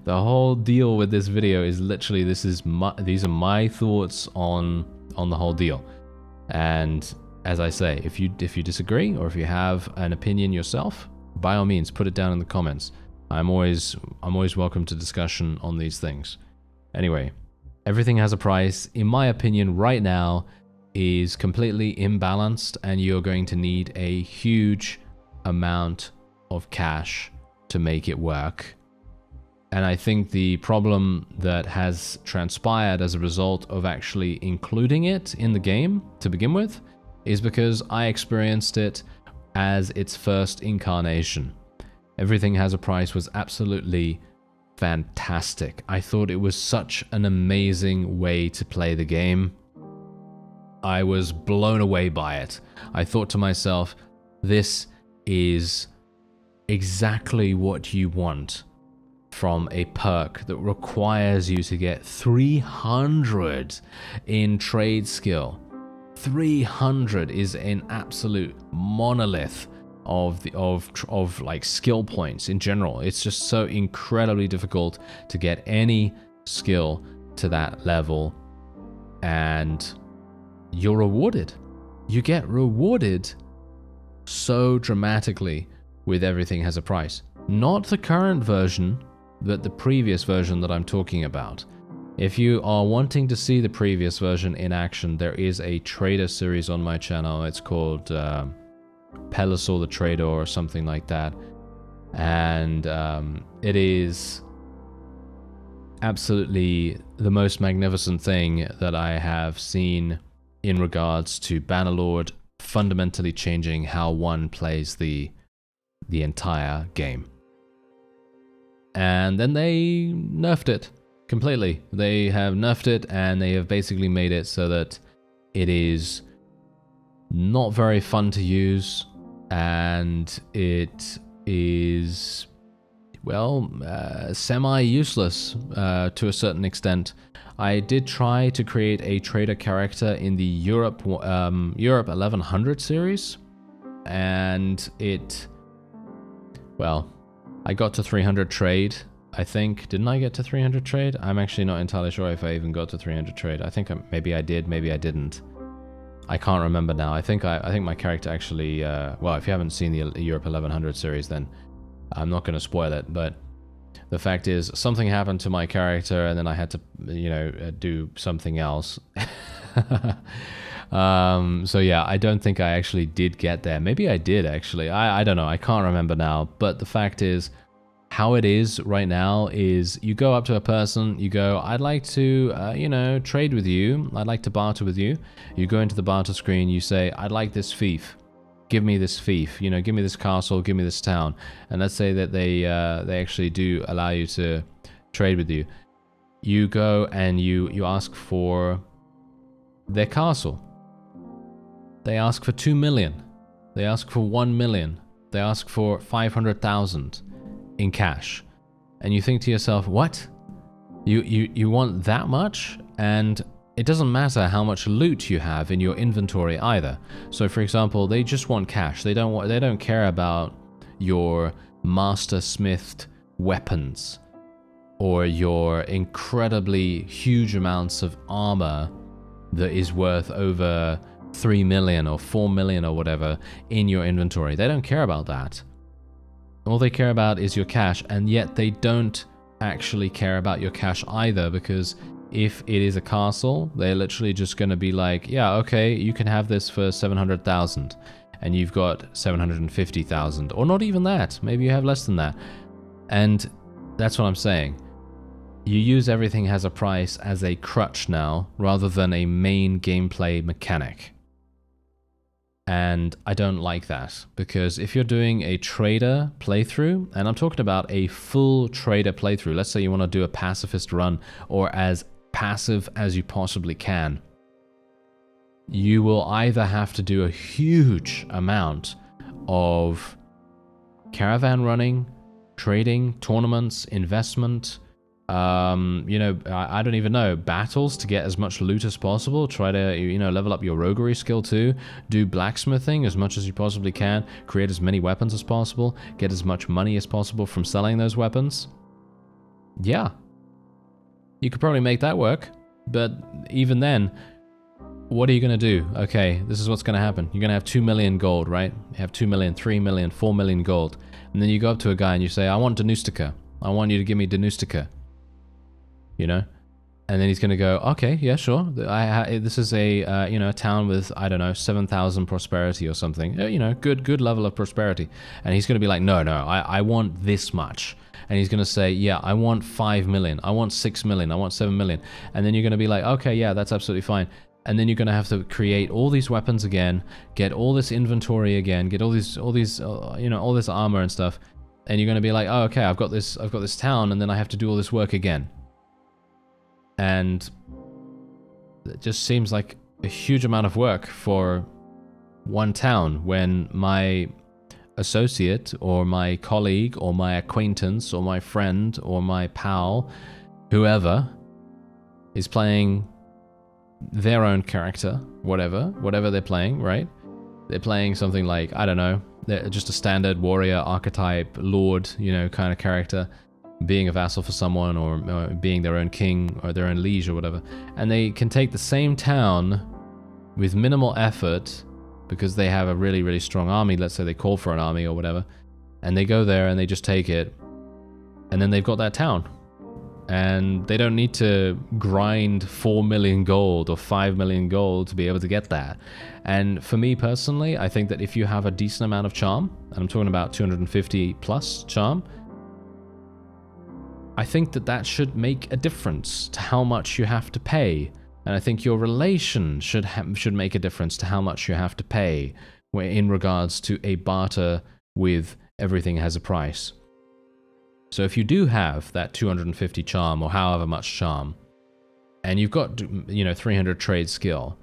the whole deal with this video is literally, these are my thoughts on the whole deal. And as I say, if you disagree, or if you have an opinion yourself, by all means put it down in the comments. I'm always welcome to discussion on these things. Anyway, everything has a price. In my opinion, right now is completely imbalanced, and you're going to need a huge amount of cash to make it work. And I think the problem that has transpired as a result of actually including it in the game to begin with is because I experienced it as its first incarnation. Everything Has a Price was absolutely fantastic. I thought it was such an amazing way to play the game. I was blown away by it. I thought to myself, this is exactly what you want from a perk that requires you to get 300 in trade skill. 300 is an absolute monolith of like skill points in general. It's just so incredibly difficult to get any skill to that level, and you're rewarded. You get rewarded so dramatically with Everything Has a Price. Not the current version, but the previous version that I'm talking about. If you are wanting to see the previous version in action, there is a trader series on my channel. It's called Pelisor the Trader or something like that. And it is absolutely the most magnificent thing that I have seen in regards to Bannerlord fundamentally changing how one plays the entire game. And then they nerfed it completely. They have nerfed it, and they have basically made it so that it is not very fun to use, and it is, well, semi-useless to a certain extent. I did try to create a trader character in the Europe 1100 series, and it, well, I got to 300 trade, I think. Didn't I get to 300 trade? I'm actually not entirely sure if I even got to 300 trade. I think maybe I did, maybe I didn't. I can't remember now. I think my character actually, well, if you haven't seen the Europe 1100 series, then I'm not going to spoil it, but the fact is, something happened to my character, and then I had to, you know, do something else. So yeah, I don't think I actually did get there. Maybe I did, actually. I don't know. I can't remember now. But the fact is, how it is right now is you go up to a person, you go, I'd like to, you know, trade with you. I'd like to barter with you. You go into the barter screen, you say, I'd like this fief. Give me this fief, you know, give me this castle, give me this town. And let's say that they actually do allow you to trade with you. You go and you ask for their castle. They ask for 2 million. They ask for 1 million. They ask for 500,000 in cash. And you think to yourself, what? You want that much? And it doesn't matter how much loot you have in your inventory either. So for example, they just want cash. They don't care about your master smithed weapons or your incredibly huge amounts of armor that is worth over 3 million or 4 million or whatever in your inventory. They don't care about that. All they care about is your cash, and yet they don't actually care about your cash either, because if it is a castle, they're literally just going to be like, yeah, okay, you can have this for 700,000, and you've got 750,000, or not even that. Maybe you have less than that. And that's what I'm saying. You use everything has a price as a crutch now, rather than a main gameplay mechanic. And I don't like that, because if you're doing a trader playthrough, and I'm talking about a full trader playthrough, let's say you want to do a pacifist run, or as passive as you possibly can, you will either have to do a huge amount of caravan running, trading, tournaments, investment, you know, I don't even know, battles to get as much loot as possible, try to, you know, level up your roguery skill too, do blacksmithing as much as you possibly can, create as many weapons as possible, get as much money as possible from selling those weapons. Yeah. You could probably make that work, but even then, what are you going to do? Okay, this is what's going to happen. You're going to have 2 million gold, right? You have 2 million, 3 million, 4 million gold. And then you go up to a guy and you say, I want Danustica. I want you to give me Danustica. You know? And then he's going to go, okay, yeah, sure. This is a, you know, a town with, I don't know, 7,000 prosperity or something. You know, good level of prosperity. And he's going to be like, no, I want this much. And he's going to say, yeah, I want 5 million. I want 6 million. I want 7 million. And then you're going to be like, okay, yeah, that's absolutely fine. And then you're going to have to create all these weapons again, get all this inventory again, get all these, you know, all this armor and stuff. And you're going to be like, oh, okay, I've got this town, and then I have to do all this work again. And it just seems like a huge amount of work for one town, when my associate or my colleague or my acquaintance or my friend or my pal, whoever, is playing their own character, whatever they're playing, right? They're playing something like, I don't know, they're just a standard warrior archetype, lord, you know, kind of character, being a vassal for someone, or being their own king or their own liege or whatever. And they can take the same town with minimal effort because they have a really, really strong army. Let's say they call for an army or whatever, and they go there and they just take it, and then they've got that town. and they don't need to grind 4 million gold or 5 million gold to be able to get that. And for me personally, I think that if you have a decent amount of charm, and I'm talking about 250 plus charm, I think that that should make a difference to how much you have to pay. And I think your relation should make a difference to how much you have to pay in regards to a barter with everything has a price. So if you do have that 250 charm or however much charm, and you've got, you know, 300 trade skill,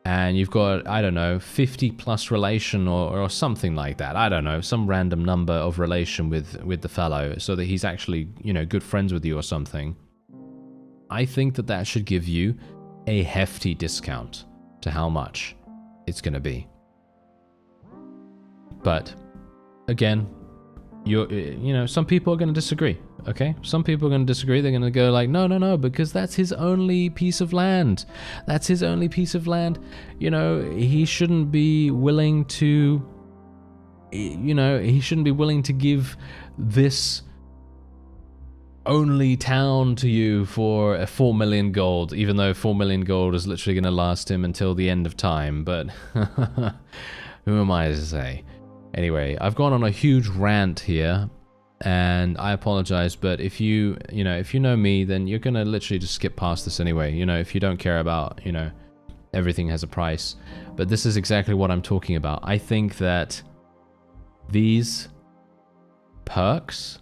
and you've got, I don't know, 50 plus relation or something like that, I don't know, some random number of relation with the fellow so that he's actually, you know, good friends with you or something, I think that that should give you a hefty discount to how much it's going to be. But again, you know, some people are going to disagree, okay? Some people are going to disagree. They're going to go like, no, because that's his only piece of land. That's his only piece of land. You know, he shouldn't be willing to, you know, he shouldn't be willing to give this only town to you for 4 million gold, even though 4 million gold is literally going to last him until the end of time. But who am I to say? Anyway, I've gone on a huge rant here, and I apologize, but if you know me, then you're gonna literally just skip past this anyway. You know, if you don't care about, you know, everything has a price. But this is exactly what I'm talking about. I think that these perks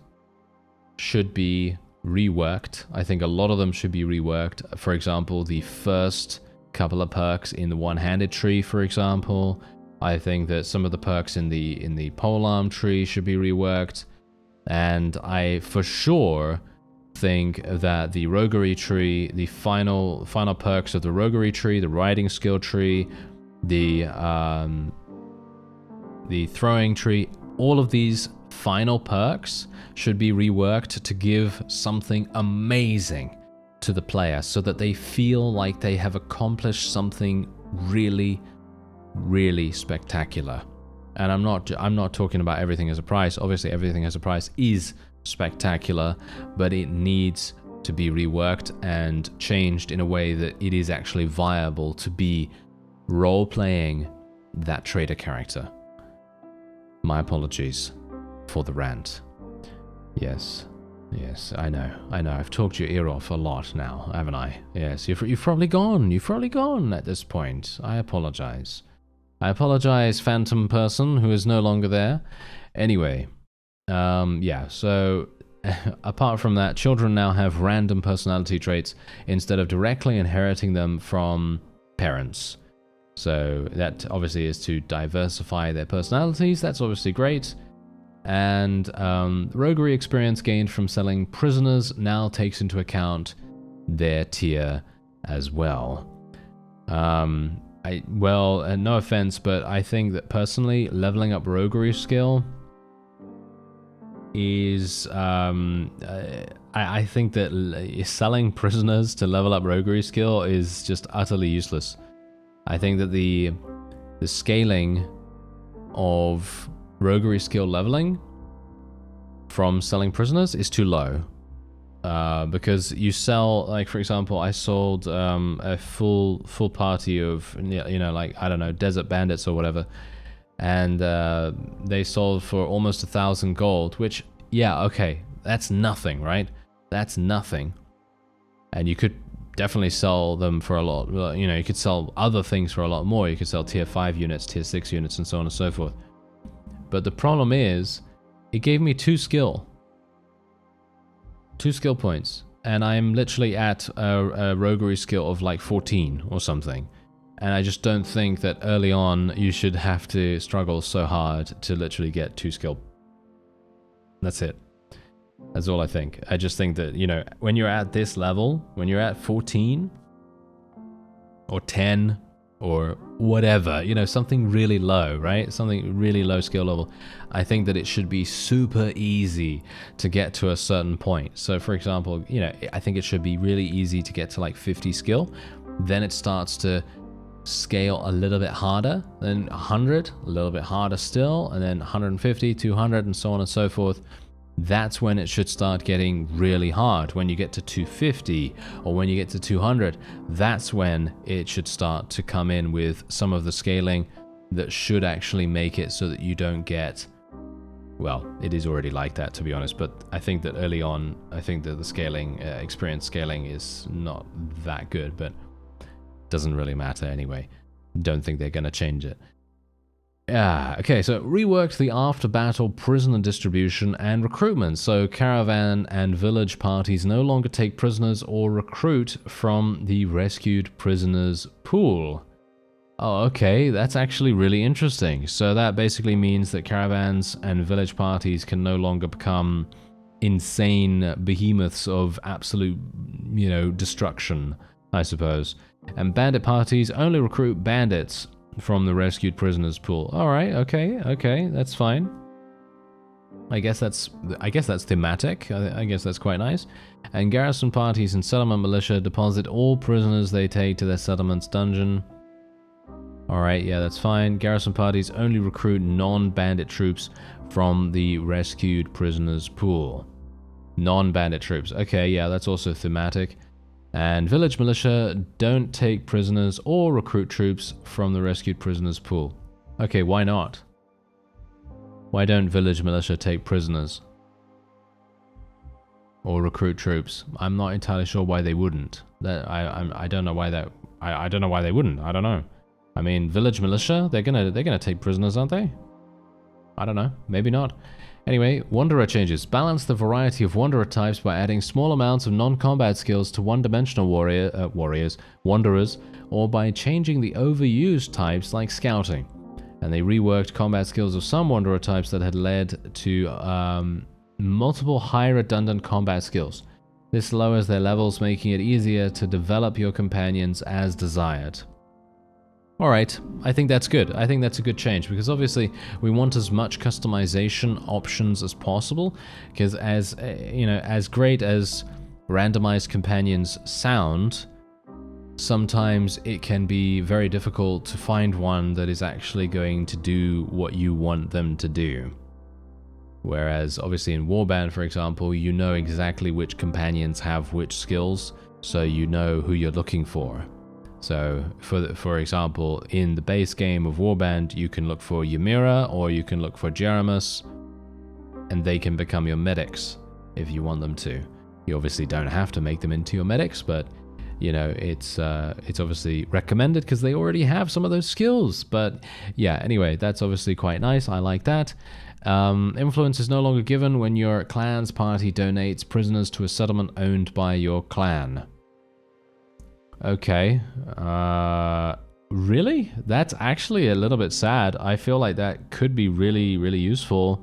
should be reworked. I think a lot of them should be reworked. For example, the first couple of perks in the one-handed tree, for example. I think that some of the perks in the polearm tree should be reworked, and I for sure think that the roguery tree, the final perks of the roguery tree, the riding skill tree, the throwing tree, all of these final perks should be reworked to give something amazing to the player, so that they feel like they have accomplished something really spectacular. And I'm not talking about everything as a price. Obviously everything as a price is spectacular, but it needs to be reworked and changed in a way that it is actually viable to be role-playing that trader character. My apologies for the rant. Yes, I know. I've talked your ear off a lot now, haven't I? Yes, you've probably gone at this point. I apologize. Phantom person who is no longer there. Anyway, yeah, so apart from that, children now have random personality traits instead of directly inheriting them from parents. So that obviously is to diversify their personalities. That's obviously great. And roguery experience gained from selling prisoners now takes into account their tier as well. Well, no offense, but I think that personally, leveling up roguery skill is, I think that selling prisoners to level up roguery skill is just utterly useless. I think that the scaling of roguery skill leveling from selling prisoners is too low. Because you sell, like for example, I sold a full party of, you know, like, I don't know, desert bandits or whatever, and they sold for almost 1,000 gold, which, yeah, okay, that's nothing, right? That's nothing. And you could definitely sell them for a lot. You know, you could sell other things for a lot more. You could sell tier 5 units, tier 6 units, and so on and so forth. But the problem is, it gave me 2 skill points, and I'm literally at a roguery skill of like 14 or something. And I just don't think that early on you should have to struggle so hard to literally get 2 skill. That's it. That's all I think. I just think that, you know, when you're at this level, when you're at 14 or 10 or whatever, you know, something really low, right? Something really low skill level. I think that it should be super easy to get to a certain point. So for example, you know, I think it should be really easy to get to like 50 skill. Then it starts to scale a little bit harder, then 100, a little bit harder still, and then 150, 200, and so on and so forth. that's when it should start getting really hard. When you get to 250 or when you get to 200, that's when it should start to come in with some of the scaling that should actually make it so that you don't get, well, it is already like that, to be honest, but I think that early on, I think that the scaling, experience scaling is not that good, but it doesn't really matter anyway. Don't think they're going to change it. Okay, so reworked the after-battle prisoner distribution and recruitment. So caravan and village parties no longer take prisoners or recruit from the rescued prisoners pool. Oh, okay, that's actually really interesting. So that basically means that caravans and village parties can no longer become insane behemoths of absolute, you know, destruction, I suppose. And bandit parties only recruit bandits from the rescued prisoners pool. All right, okay, that's fine. I guess that's thematic. I guess that's quite nice. And garrison parties and settlement militia deposit all prisoners they take to their settlement's dungeon. All right, yeah, that's fine. Garrison parties only recruit non-bandit troops from the rescued prisoners pool. Non-bandit troops. Okay, yeah, that's also thematic. And village militia don't take prisoners or recruit troops from the rescued prisoners pool. Okay, why not? Why don't village militia take prisoners or recruit troops? I'm not entirely sure why they wouldn't. I don't know why that. I don't know why they wouldn't. I don't know. I mean, village militia, they're gonna take prisoners, aren't they? I don't know. Maybe not. Anyway, Wanderer changes. Balance the variety of Wanderer types by adding small amounts of non-combat skills to one-dimensional Wanderers, or by changing the overused types like Scouting. And they reworked combat skills of some Wanderer types that had led to multiple high redundant combat skills. This lowers their levels, making it easier to develop your companions as desired. Alright, I think that's good. I think that's a good change, because obviously we want as much customization options as possible, because as great as randomized companions sound, sometimes it can be very difficult to find one that is actually going to do what you want them to do. Whereas obviously in Warband, for example, you know exactly which companions have which skills, so you know who you're looking for. So, for example, in the base game of Warband, you can look for Ymira or you can look for Jeremus, and they can become your medics if you want them to. You obviously don't have to make them into your medics, but you know it's obviously recommended because they already have some of those skills. But yeah, anyway, that's obviously quite nice. I like that. Influence is no longer given when your clan's party donates prisoners to a settlement owned by your clan. Okay, really? That's actually a little bit sad. I feel like that could be really, really useful.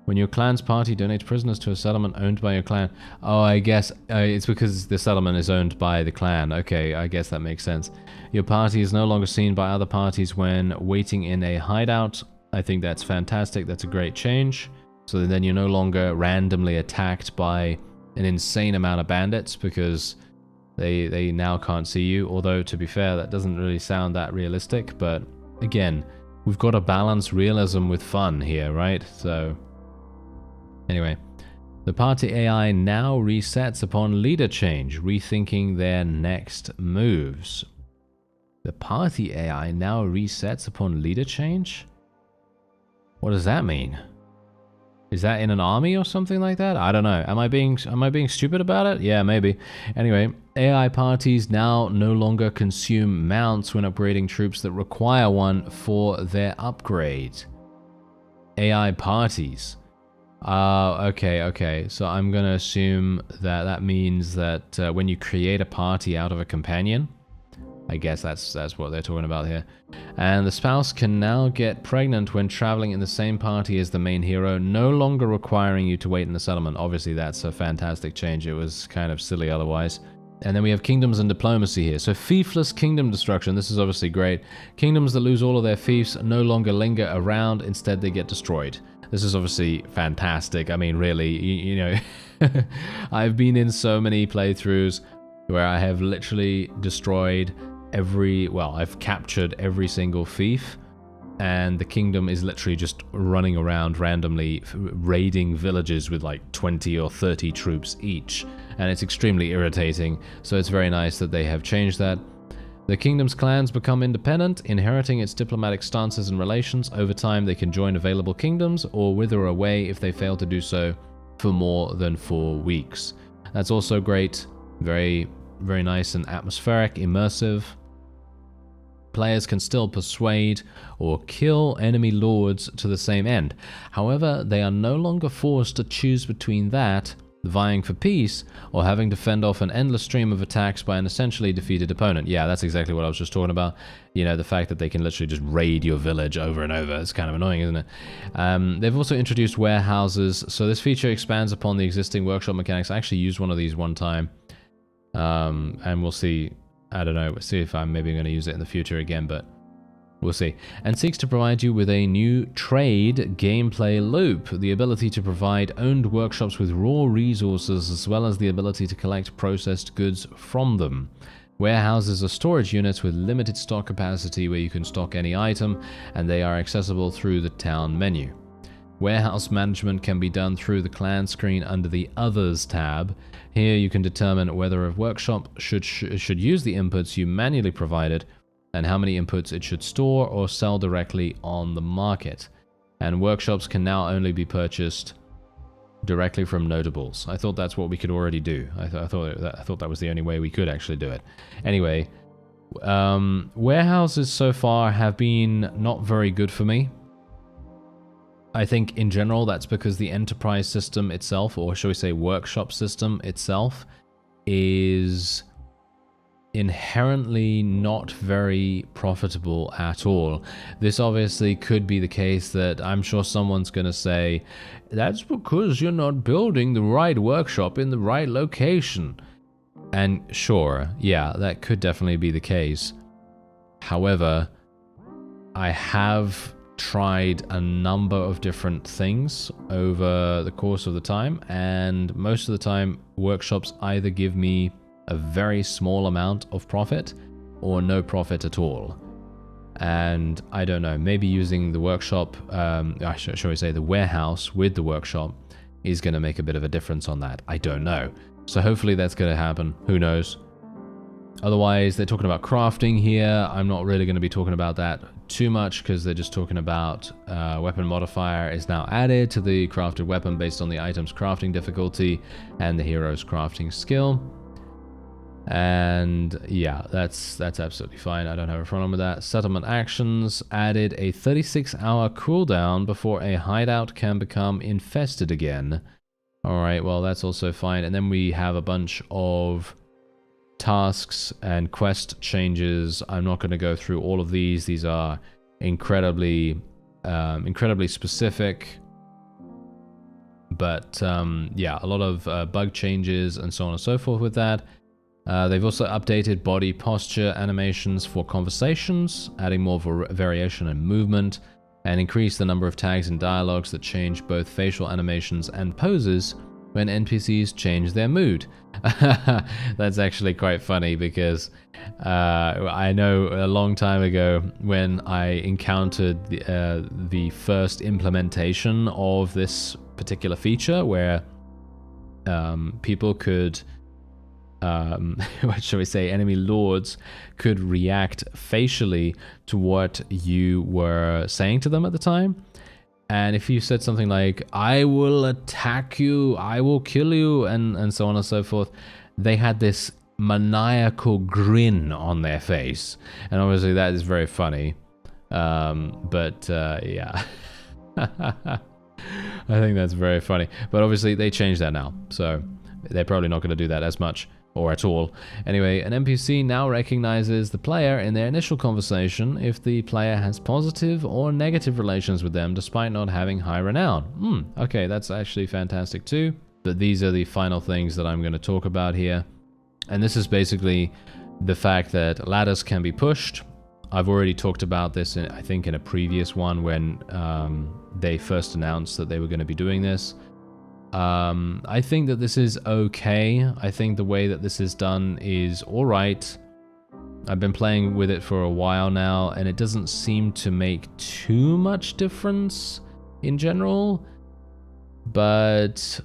When your clan's party donates prisoners to a settlement owned by your clan. Oh, I guess it's because the settlement is owned by the clan. Okay, I guess that makes sense. Your party is no longer seen by other parties when waiting in a hideout. I think that's fantastic. That's a great change. So then you're no longer randomly attacked by an insane amount of bandits because they now can't see you, although to be fair, that doesn't really sound that realistic, but again, we've got to balance realism with fun here, right? So, anyway, the party AI now resets upon leader change, rethinking their next moves. The party AI now resets upon leader change? What does that mean? Is that in an army or something like that? I don't know. Am I being stupid about it? Yeah, maybe. Anyway, AI parties now no longer consume mounts when upgrading troops that require one for their upgrade. AI parties. Okay. So I'm going to assume that that means that when you create a party out of a companion, I guess that's what they're talking about here. And the spouse can now get pregnant when traveling in the same party as the main hero, no longer requiring you to wait in the settlement. Obviously, that's a fantastic change. It was kind of silly otherwise. And then we have kingdoms and diplomacy here. So Fiefless kingdom destruction. This is obviously great. Kingdoms that lose all of their fiefs no longer linger around. Instead, they get destroyed. This is obviously fantastic. I mean, really, you know, I've been in so many playthroughs where I have literally destroyed I've captured every single fief, and the kingdom is literally just running around randomly raiding villages with like 20 or 30 troops each, and it's extremely irritating. So it's very nice that they have changed that. The kingdom's clans become independent, inheriting its diplomatic stances and relations. Over time, they can join available kingdoms or wither away if they fail to do so for more than 4 weeks. That's also great. Very, very nice and atmospheric, immersive. Players can still persuade or kill enemy lords to the same end. However, they are no longer forced to choose between that, vying for peace, or having to fend off an endless stream of attacks by an essentially defeated opponent. Yeah, that's exactly what I was just talking about. You know, the fact that they can literally just raid your village over and over. It's kind of annoying, isn't it? They've also introduced warehouses, so this feature expands upon the existing workshop mechanics. I actually used one of these one time, and we'll see. I don't know, we'll see if I'm maybe going to use it in the future again, but we'll see. And seeks to provide you with a new trade gameplay loop, the ability to provide owned workshops with raw resources, as well as the ability to collect processed goods from them. Warehouses are storage units with limited stock capacity where you can stock any item, and they are accessible through the town menu. Warehouse management can be done through the clan screen under the Others tab. Here you can determine whether a workshop should use the inputs you manually provided and how many inputs it should store or sell directly on the market. And workshops can now only be purchased directly from notables. I thought that's what we could already do. I thought that was the only way we could actually do it. Anyway, warehouses so far have been not very good for me. I think in general that's because the enterprise system itself, or shall we say workshop system itself, is inherently not very profitable at all. This obviously could be the case that I'm sure someone's going to say, that's because you're not building the right workshop in the right location. And sure, yeah, that could definitely be the case. However, I have tried a number of different things over the course of the time, and most of the time workshops either give me a very small amount of profit or no profit at all. And I don't know, maybe using the workshop, shall we say the warehouse with the workshop is going to make a bit of a difference on that. I don't know. So hopefully that's going to happen. Who knows? Otherwise, they're talking about crafting here. I'm not really going to be talking about that too much because they're just talking about weapon modifier is now added to the crafted weapon based on the item's crafting difficulty and the hero's crafting skill. And yeah, that's absolutely fine. I don't have a problem with that. Settlement actions added a 36-hour cooldown before a hideout can become infested again. All right, well, that's also fine. And then we have a bunch of tasks and quest changes. I'm not going to go through all of these. These are incredibly specific, but yeah, a lot of bug changes and so on and so forth with that. They've also updated body posture animations for conversations, adding more variation and movement, and increased the number of tags and dialogues that change both facial animations and poses when NPCs change their mood. That's actually quite funny because I know a long time ago when I encountered the first implementation of this particular feature where people could, what shall we say, enemy lords could react facially to what you were saying to them at the time. And if you said something like, I will attack you, I will kill you, and so on and so forth, they had this maniacal grin on their face. And obviously that is very funny. Yeah. I think that's very funny. But obviously they changed that now. So they're probably not going to do that as much or at all. Anyway, an NPC now recognizes the player in their initial conversation if the player has positive or negative relations with them despite not having high renown. Okay, that's actually fantastic too. But these are the final things that I'm going to talk about here. And this is basically the fact that ladders can be pushed. I've already talked about this, I think, in a previous one when they first announced that they were going to be doing this. I think that this is okay. I think the way that this is done is alright. I've been playing with it for a while now, and it doesn't seem to make too much difference in general. But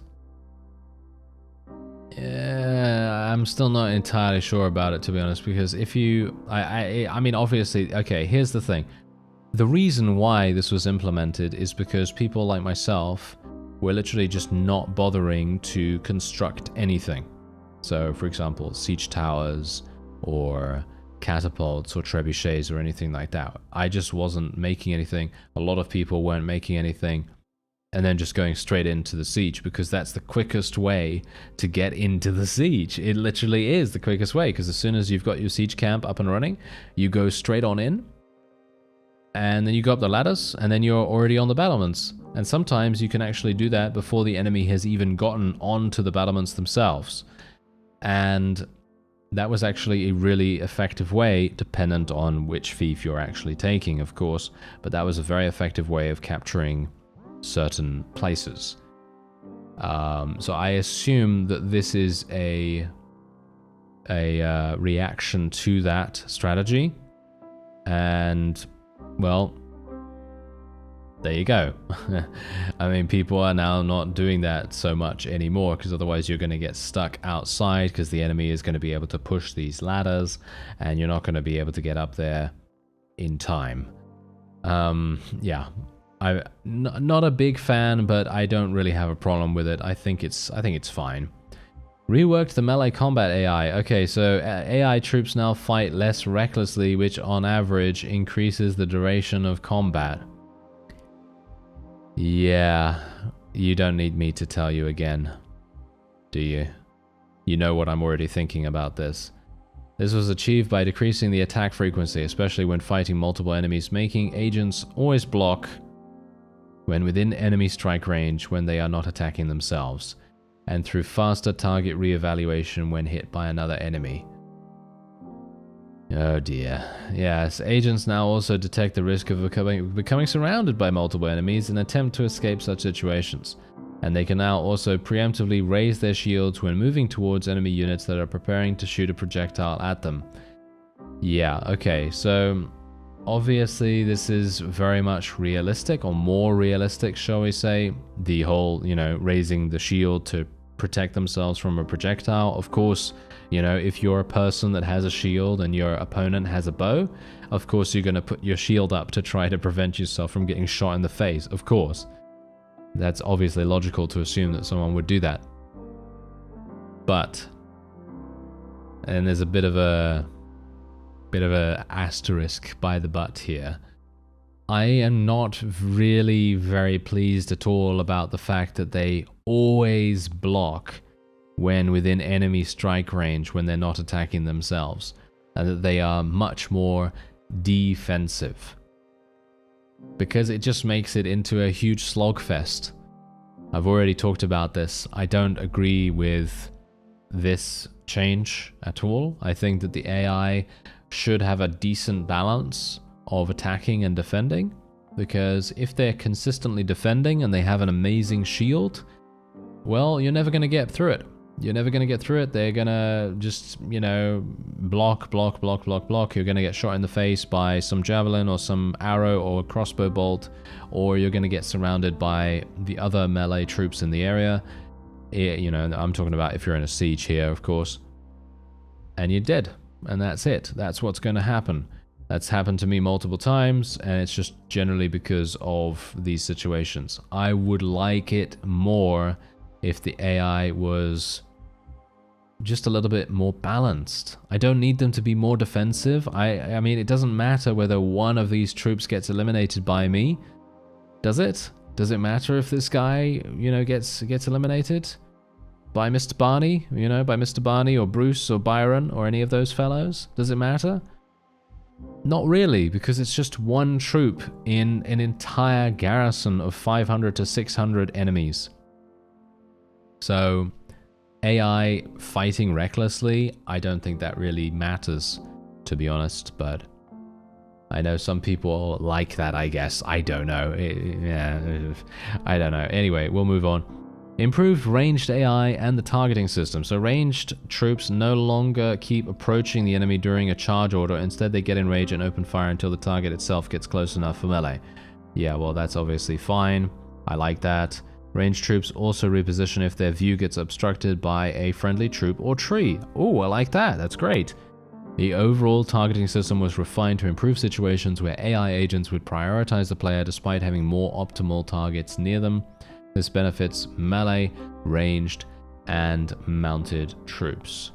yeah, I'm still not entirely sure about it, to be honest, because if you, I mean, obviously, okay, here's the thing. The reason why this was implemented is because people like myself were literally just not bothering to construct anything. So, for example, siege towers or catapults or trebuchets or anything like that. I just wasn't making anything. A lot of people weren't making anything, and then just going straight into the siege, because that's the quickest way to get into the siege. It literally is the quickest way, because as soon as you've got your siege camp up and running, you go straight on in, and then you go up the ladders, and then you're already on the battlements. And sometimes you can actually do that before the enemy has even gotten onto the battlements themselves. And that was actually a really effective way, dependent on which fief you're actually taking, of course, but that was a very effective way of capturing certain places. So I assume that this is a reaction to that strategy, and well, there you go. I mean, people are now not doing that so much anymore, because otherwise you're going to get stuck outside, because the enemy is going to be able to push these ladders and you're not going to be able to get up there in time. Yeah, I'm not a big fan, but I don't really have a problem with it. I think it's fine. Reworked the melee combat AI. Okay, so AI troops now fight less recklessly, which on average increases the duration of combat. Yeah, you don't need me to tell you again, do you? You know what I'm already thinking about this. This was achieved by decreasing the attack frequency, especially when fighting multiple enemies, making agents always block when within enemy strike range when they are not attacking themselves, and through faster target re-evaluation when hit by another enemy. Oh dear. Yes, agents now also detect the risk of becoming surrounded by multiple enemies and attempt to escape such situations. And they can now also preemptively raise their shields when moving towards enemy units that are preparing to shoot a projectile at them. Yeah, okay, so obviously this is very much realistic, or more realistic, shall we say. The whole, you know, raising the shield to protect themselves from a projectile. Of course, you know, if you're a person that has a shield and your opponent has a bow, of course you're going to put your shield up to try to prevent yourself from getting shot in the face, of course. That's obviously logical to assume that someone would do that. But, and there's a bit of a asterisk by the but here. I am not really very pleased at all about the fact that they always block when within enemy strike range when they're not attacking themselves, and that they are much more defensive, because it just makes it into a huge slogfest. I've already talked about this. I don't agree with this change at all. I think that the AI should have a decent balance of attacking and defending, because if they're consistently defending and they have an amazing shield, well, you're never going to get through it. You're never going to get through it. They're going to just, you know, block. You're going to get shot in the face by some javelin or some arrow or crossbow bolt, or you're going to get surrounded by the other melee troops in the area. You know, I'm talking about if you're in a siege here, of course. And you're dead. And that's it. That's what's going to happen. That's happened to me multiple times, and it's just generally because of these situations. I would like it more if the AI was just a little bit more balanced. I don't need them to be more defensive. I mean, it doesn't matter whether one of these troops gets eliminated by me. Does it? Does it matter if this guy, you know, gets eliminated by Mr. Barney, you know, by Mr. Barney or Bruce or Byron or any of those fellows? Does it matter? Not really, because it's just one troop in an entire garrison of 500 to 600 enemies. So AI fighting recklessly, I don't think that really matters, to be honest, but I know some people like that, I guess. I don't know. Yeah, I don't know. Anyway, we'll move on. Improved ranged AI and the targeting system. So ranged troops no longer keep approaching the enemy during a charge order. Instead, they get in range and open fire until the target itself gets close enough for melee. Yeah, well, that's obviously fine. I like that. Ranged troops also reposition if their view gets obstructed by a friendly troop or tree. Oh, I like that. That's great. The overall targeting system was refined to improve situations where AI agents would prioritize the player despite having more optimal targets near them. This benefits melee, ranged, and mounted troops.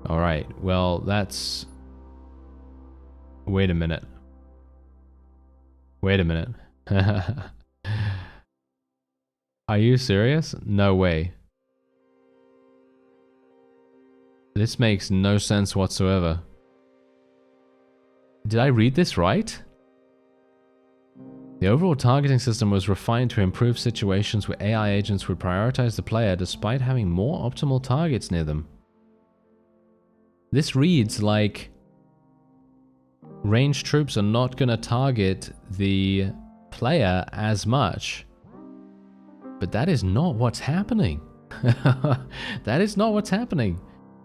Alright, well, that's... Wait a minute. Wait a minute. Are you serious? No way. This makes no sense whatsoever. Did I read this right? The overall targeting system was refined to improve situations where AI agents would prioritize the player despite having more optimal targets near them. This reads like ranged troops are not going to target the player as much. But that is not what's happening. That is not what's happening.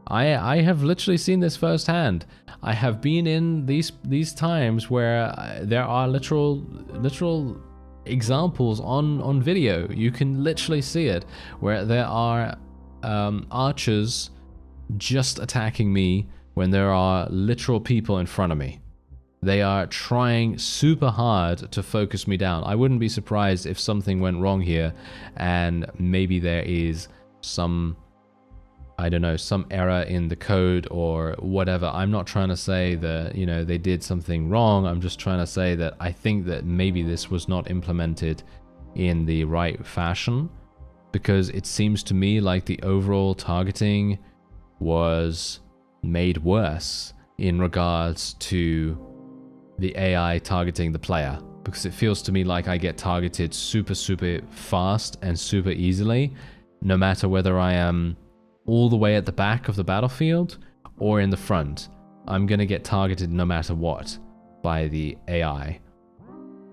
I have literally seen this firsthand. I have been in these times where there are literal examples on video. You can literally see it, where there are archers just attacking me when there are literal people in front of me. They are trying super hard to focus me down. I wouldn't be surprised if something went wrong here and maybe there is some, I don't know, some error in the code or whatever. I'm not trying to say that, you know, they did something wrong. I'm just trying to say that I think that maybe this was not implemented in the right fashion, because it seems to me like the overall targeting was made worse in regards to the AI targeting the player, because it feels to me like I get targeted super fast and super easily, no matter whether I am all the way at the back of the battlefield or in the front. I'm gonna get targeted no matter what by the AI.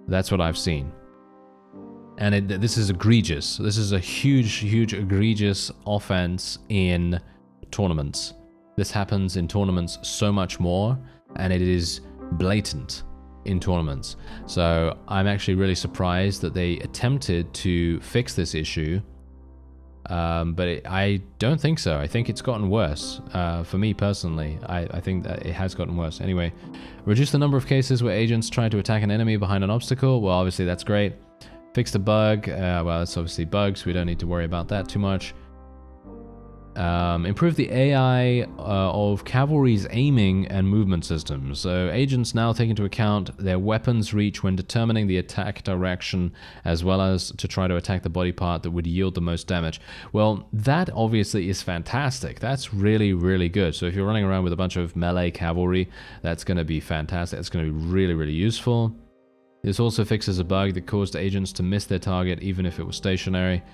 That's what I've seen. And this is egregious. This is a huge egregious offense in tournaments. This happens in tournaments so much more, and it is blatant in tournaments. So I'm actually really surprised that they attempted to fix this issue, but I don't think so. I think it's gotten worse. For me personally, I think that it has gotten worse. Anyway, reduce the number of cases where agents try to attack an enemy behind an obstacle. Well, obviously that's great. Fix the bug. Well, it's obviously bugs. We don't need to worry about that too much. Improve the AI of cavalry's aiming and movement systems. So agents now take into account their weapon's reach when determining the attack direction, as well as to try to attack the body part that would yield the most damage. Well, that obviously is fantastic. That's really good. So if you're running around with a bunch of melee cavalry, that's going to be fantastic. That's going to be really useful. This also fixes a bug that caused agents to miss their target even if it was stationary.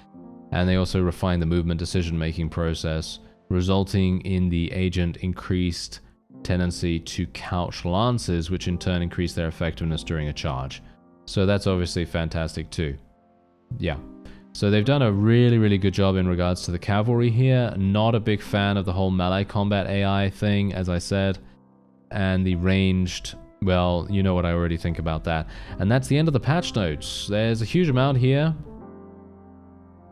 And they also refine the movement decision-making process, resulting in the agent increased tendency to couch lances, which in turn increase their effectiveness during a charge. So that's obviously fantastic too. Yeah. So they've done a really good job in regards to the cavalry here. Not a big fan of the whole melee combat AI thing, as I said. And the ranged, well, you know what I already think about that. And that's the end of the patch notes. There's a huge amount here.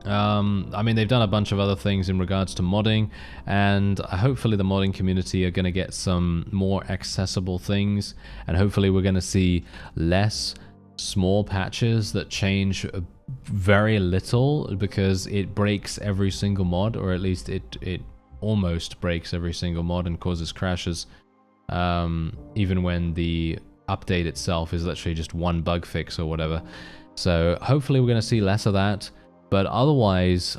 I mean, they've done a bunch of other things in regards to modding, and hopefully the modding community are going to get some more accessible things, and hopefully we're going to see less small patches that change very little, because it breaks every single mod, or at least it almost breaks every single mod and causes crashes, even when the update itself is literally just one bug fix or whatever. So hopefully we're going to see less of that. But otherwise,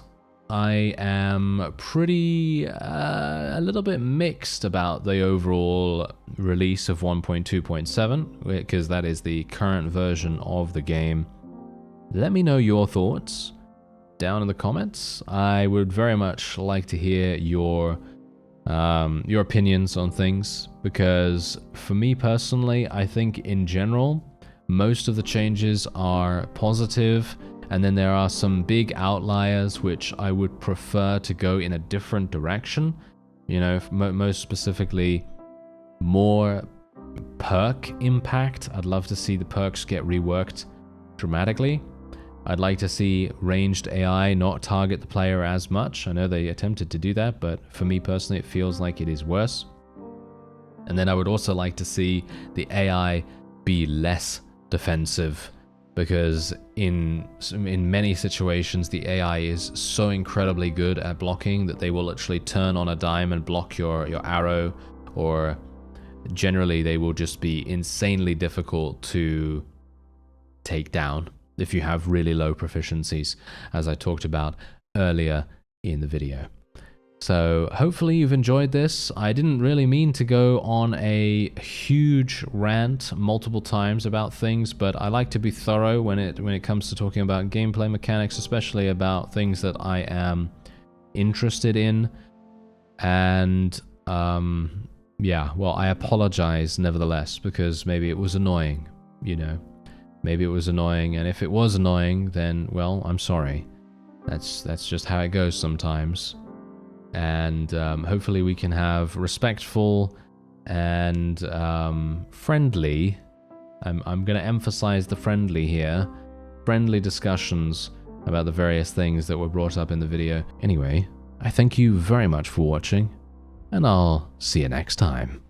I am pretty, a little bit mixed about the overall release of 1.2.7, because that is the current version of the game. Let me know your thoughts down in the comments. I would very much like to hear your opinions on things, because for me personally, I think in general, most of the changes are positive, And then there are some big outliers which I would prefer to go in a different direction. You know, most specifically, more perk impact. I'd love to see the perks get reworked dramatically. I'd like to see ranged AI not target the player as much. I know they attempted to do that, but for me personally, it feels like it is worse. And then I would also like to see the AI be less defensive, because in many situations, the AI is so incredibly good at blocking that they will literally turn on a dime and block your arrow, or generally they will just be insanely difficult to take down if you have really low proficiencies, as I talked about earlier in the video. So hopefully you've enjoyed this. I didn't really mean to go on a huge rant multiple times about things, but I like to be thorough when it comes to talking about gameplay mechanics, especially about things that I am interested in. And yeah, well, I apologize nevertheless, because maybe it was annoying, you know. Maybe it was annoying, and if it was annoying, then, well, I'm sorry. That's just how it goes sometimes. And hopefully we can have respectful and friendly, I'm going to emphasize the friendly here, friendly discussions about the various things that were brought up in the video. Anyway, I thank you very much for watching, and I'll see you next time.